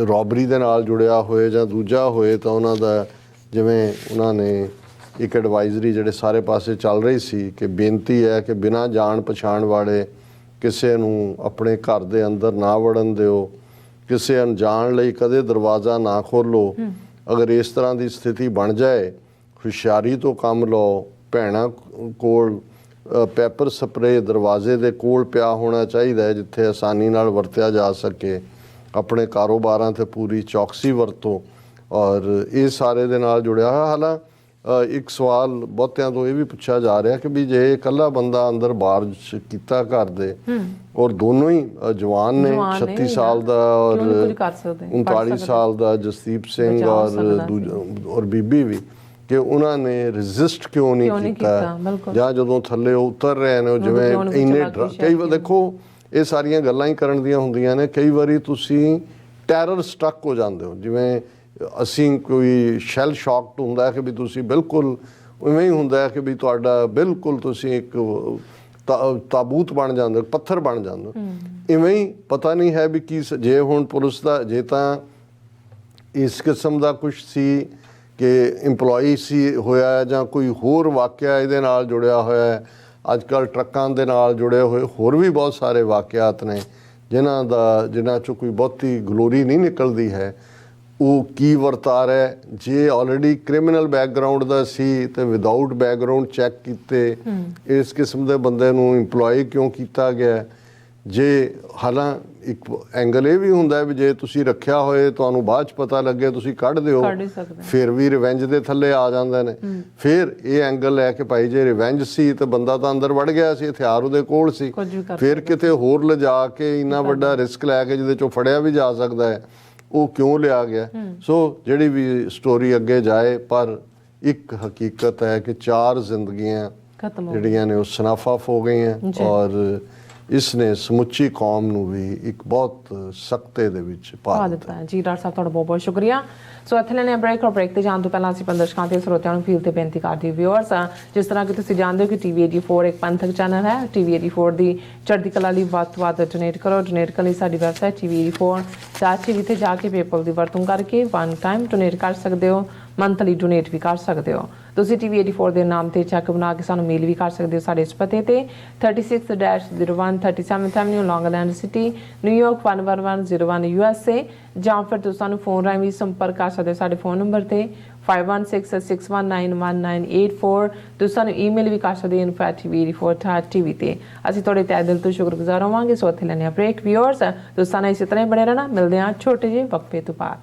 ਰੋਬਰੀ ਦੇ ਨਾਲ ਜੁੜਿਆ ਹੋਏ ਜਾਂ ਦੂਜਾ ਹੋਏ ਤਾਂ ਉਹਨਾਂ ਦਾ, ਜਿਵੇਂ ਉਹਨਾਂ ਨੇ ਇੱਕ ਐਡਵਾਈਜ਼ਰੀ ਜਿਹੜੇ ਸਾਰੇ ਪਾਸੇ ਚੱਲ ਰਹੀ ਸੀ ਕਿ ਬੇਨਤੀ ਹੈ ਕਿ ਬਿਨਾਂ ਜਾਣ ਪਛਾਣ ਵਾਲੇ ਕਿਸੇ ਨੂੰ ਆਪਣੇ ਘਰ ਦੇ ਅੰਦਰ ਨਾ ਵੜਨ ਦਿਓ, ਕਿਸੇ ਅਣਜਾਣ ਲਈ ਕਦੇ ਦਰਵਾਜ਼ਾ ਨਾ ਖੋਲ੍ਹੋ। ਅਗਰ ਇਸ ਤਰ੍ਹਾਂ ਦੀ ਸਥਿਤੀ ਬਣ ਜਾਏ ਹੁਸ਼ਿਆਰੀ ਤੋਂ ਕੰਮ ਲਓ, ਭੈਣਾਂ ਕੋਲ ਪੈਪਰ ਸਪਰੇ ਦਰਵਾਜ਼ੇ ਦੇ ਕੋਲ ਪਿਆ ਹੋਣਾ ਚਾਹੀਦਾ ਹੈ, ਜਿੱਥੇ ਆਸਾਨੀ ਨਾਲ ਵਰਤਿਆ ਜਾ ਸਕੇ। ਆਪਣੇ ਕਾਰੋਬਾਰਾਂ ਤੇ ਪੂਰੀ ਚੌਕਸੀ ਵਰਤੋ। ਔਰ ਇਹ ਸਾਰੇ ਦੇ ਨਾਲ ਜੁੜਿਆ ਹੋਇਆ। ਹਾਲਾਂ ਇੱਕ ਸਵਾਲ ਬਹੁਤਿਆਂ ਤੋਂ ਇਹ ਵੀ ਪੁੱਛਿਆ ਜਾ ਰਿਹਾ ਕਿ ਵੀ ਜੇ ਇਕੱਲਾ ਬੰਦਾ ਅੰਦਰ ਬਾਰਜ ਕੀਤਾ ਘਰ ਦੇ, ਔਰ ਦੋਨੋਂ ਹੀ ਜਵਾਨ ਨੇ, 36 ਸਾਲ ਦਾ ਔਰ 39 ਸਾਲ ਦਾ ਜਸਦੀਪ ਸਿੰਘ ਔਰ ਬੀਬੀ ਵੀ, ਕਿ ਉਹਨਾਂ ਨੇ ਰੈਜ਼ਿਸਟ ਕਿਉਂ ਨਹੀਂ ਕੀਤਾ, ਜਾਂ ਜਦੋਂ ਥੱਲੇ ਉਤਰ ਰਹੇ ਨੇ ਜਿਵੇਂ ਇੰਨੇ ਕਈ ਵਾਰ ਦੇਖੋ ਇਹ ਸਾਰੀਆਂ ਗੱਲਾਂ ਹੀ ਕਰਨ ਦੀਆਂ ਹੁੰਦੀਆਂ ਨੇ। ਕਈ ਵਾਰੀ ਤੁਸੀਂ ਟੈਰਰ ਸਟਰਕ ਹੋ ਜਾਂਦੇ ਹੋ, ਜਿਵੇਂ ਅਸੀਂ ਕੋਈ ਸ਼ੈਲ ਸ਼ੌਕਡ ਹੁੰਦਾ ਹੈ ਕਿ ਵੀ ਤੁਸੀਂ ਬਿਲਕੁਲ ਉਵੇਂ ਹੀ ਹੁੰਦਾ ਹੈ ਕਿ ਵੀ ਤੁਹਾਡਾ ਬਿਲਕੁਲ ਤੁਸੀਂ ਇੱਕ ਤਾਬੂਤ ਬਣ ਜਾਂਦੇ ਹੋ, ਪੱਥਰ ਬਣ ਜਾਂਦੇ ਹੋ। ਇਵੇਂ ਹੀ ਪਤਾ ਨਹੀਂ ਹੈ ਵੀ ਕੀ ਜੇ ਹੁਣ ਪੁਲਿਸ ਦਾ ਜੇ ਤਾਂ ਇਸ ਕਿਸਮ ਦਾ ਕੁਝ ਸੀ ਕਿ EMPLOYEE ਸੀ ਹੋਇਆ, ਜਾਂ ਕੋਈ ਹੋਰ ਵਾਕਿਆ ਇਹਦੇ ਨਾਲ ਜੁੜਿਆ ਹੋਇਆ ਹੈ। ਅੱਜ ਕੱਲ੍ਹ ਟਰੱਕਾਂ ਦੇ ਨਾਲ ਜੁੜੇ ਹੋਏ ਹੋਰ ਵੀ ਬਹੁਤ ਸਾਰੇ ਵਾਕਿਆਤ ਨੇ ਜਿਨ੍ਹਾਂ 'ਚੋਂ ਕੋਈ ਬਹੁਤੀ ਗਲੋਰੀ ਨਹੀਂ ਨਿਕਲਦੀ ਹੈ। ਉਹ ਕੀ ਵਰਤਾਰ ਹੈ, ਜੇ ਆਲਰੇਡੀ ਕ੍ਰਿਮੀਨਲ ਬੈਕਗਰਾਊਂਡ ਦਾ ਸੀ ਤੇ ਵਿਦਆਊਟ ਬੈਕਗਰਾਊਂਡ ਚੈੱਕ ਕੀਤੇ ਇਸ ਕਿਸਮ ਦੇ ਬੰਦੇ ਨੂੰ EMPLOYEE ਕਿਉਂ ਕੀਤਾ ਗਿਆ। ਜੇ ਹਾਲਾਂ ਇੱਕ ਐਂਗਲ ਇਹ ਵੀ ਹੁੰਦਾ ਵੀ ਜੇ ਤੁਸੀਂ ਰੱਖਿਆ ਹੋਏ, ਤੁਹਾਨੂੰ ਬਾਅਦ 'ਚ ਪਤਾ ਲੱਗੇ, ਤੁਸੀਂ ਕੱਢ ਦਿਓ, ਫਿਰ ਵੀ ਰਿਵੈਂਜ ਦੇ ਥੱਲੇ ਆ ਜਾਂਦੇ ਨੇ। ਫਿਰ ਇਹ ਐਂਗਲ ਹੈ ਕਿ ਭਾਈ ਜੇ ਰਿਵੈਂਜ ਸੀ ਤੇ ਬੰਦਾ ਤਾਂ ਅੰਦਰ ਵੜ ਗਿਆ ਸੀ, ਹਥਿਆਰ ਉਹਦੇ ਕੋਲ ਸੀ, ਫਿਰ ਕਿਤੇ ਹੋਰ ਲਿਜਾ ਕੇ ਇੰਨਾ ਵੱਡਾ ਰਿਸਕ ਲੈ ਕੇ ਜਿਹਦੇ 'ਚੋਂ ਫੜਿਆ ਵੀ ਜਾ ਸਕਦਾ ਹੈ, ਉਹ ਕਿਉਂ ਲਿਆ ਗਿਆ। ਸੋ ਜਿਹੜੀ ਵੀ ਸਟੋਰੀ ਅੱਗੇ ਜਾਏ, ਪਰ ਇੱਕ ਹਕੀਕਤ ਹੈ ਕਿ 4 ਜ਼ਿੰਦਗੀਆਂ ਜਿਹੜੀਆਂ ਨੇ ਉਹ ਸਨਾਫਾਫ ਹੋ ਗਈਆਂ, ਔਰ ਇਸ ਨੇ ਸਮੁੱਚੀ ਕੌਮ ਨੂੰ ਵੀ ਇੱਕ ਬਹੁਤ ਸਖਤੇ ਦੇ ਵਿੱਚ ਪਾ ਦਿੱਤਾ ਹੈ। ਜੀ ਡਾਕਟਰ ਸਾਹਿਬ, ਤੁਹਾਡਾ ਬਹੁਤ ਬਹੁਤ ਸ਼ੁਕਰੀਆ। ਸੋ ਇੱਥੇ ਲੈਣੇ ਬ੍ਰੇਕ, ਔਰ ਬ੍ਰੇਕ ਤੇ ਜਾਣ ਤੋਂ ਪਹਿਲਾਂ ਅਸੀਂ ਦਰਸ਼ਕਾਂ ਤੇ ਸਰੋਤਿਆਂ ਨੂੰ ਫੀਲ ਤੇ ਬੇਨਤੀ ਕਰਦੇ ਵਿਊਅਰਸ, ਜਿਸ ਤਰ੍ਹਾਂ ਕਿ ਤੁਸੀਂ ਜਾਣਦੇ ਹੋ ਕਿ TV 84 ਇੱਕ ਪੰਥਕ ਚੈਨਲ ਹੈ। TV 84 ਦੀ ਚੜ੍ਹਦੀ ਕਲਾ ਲਈ ਵੱਧ ਤੋਂ ਵੱਧ ਡੋਨੇਟ ਕਰੋ। ਡੋਨੇਟ ਕਰਨ ਲਈ ਸਾਡੀ ਵੈਬਸਾਈਟ TV 84.tv ਤੇ ਜਾ ਕੇ ਪੇਪਲ ਦੀ ਵਰਤੋਂ ਕਰਕੇ 1 ਟਾਈਮ ਡੋਨੇਟ ਕਰ ਸਕਦੇ ਹੋ, ਮੰਥਲੀ ਡੋਨੇਟ ਵੀ ਕਰ ਸਕਦੇ ਹੋ। ਤੁਸੀਂ TV 84 ਦੇ ਨਾਮ ਤੇ ਚੈੱਕ ਬਣਾ ਕੇ ਸਾਨੂੰ ਮੇਲ ਵੀ ਕਰ ਸਕਦੇ ਹੋ ਸਾਡੇ ਇਸ ਪਤੇ ਤੇ 36-01 37th Avenue, Long Island City, New York 11101 USA, ਜਾਂ ਫਿਰ ਤੁਸੀਂ ਸਾਨੂੰ ਫੋਨ ਰਾਹੀਂ ਵੀ ਸੰਪਰਕ ਕਰ ਸਕਦੇ ਹੋ ਸਾਡੇ ਫੋਨ ਨੰਬਰ ਤੇ 5166191984। ਤੁਸੀਂ ਸਾਨੂੰ ਈਮੇਲ ਵੀ ਕਰ ਸਕਦੇ ਹੋ info@tv84.tv ਤੇ। ਅਸੀਂ ਤੁਹਾਡੇ ਤਹਿ ਦਿਲ ਤੋਂ ਸ਼ੁਕਰਗੁਜ਼ਾਰ ਹੋਵਾਂਗੇ। ਸੋ ਇੱਥੇ ਲੈਣੇ ਆ ਬ੍ਰੇਕ ਵਿਊਅਰਸ, ਤੁਸੀਂ ਸਾਨੂੰ ਇਸੇ ਤਰ੍ਹਾਂ ਹੀ ਬਣੇ ਰਹਿਣਾ। ਮਿਲਦੇ ਹਾਂ ਛੋਟੇ ਜਿਹੇ ਵਕਫੇ ਤੋਂ ਬਾਅਦ।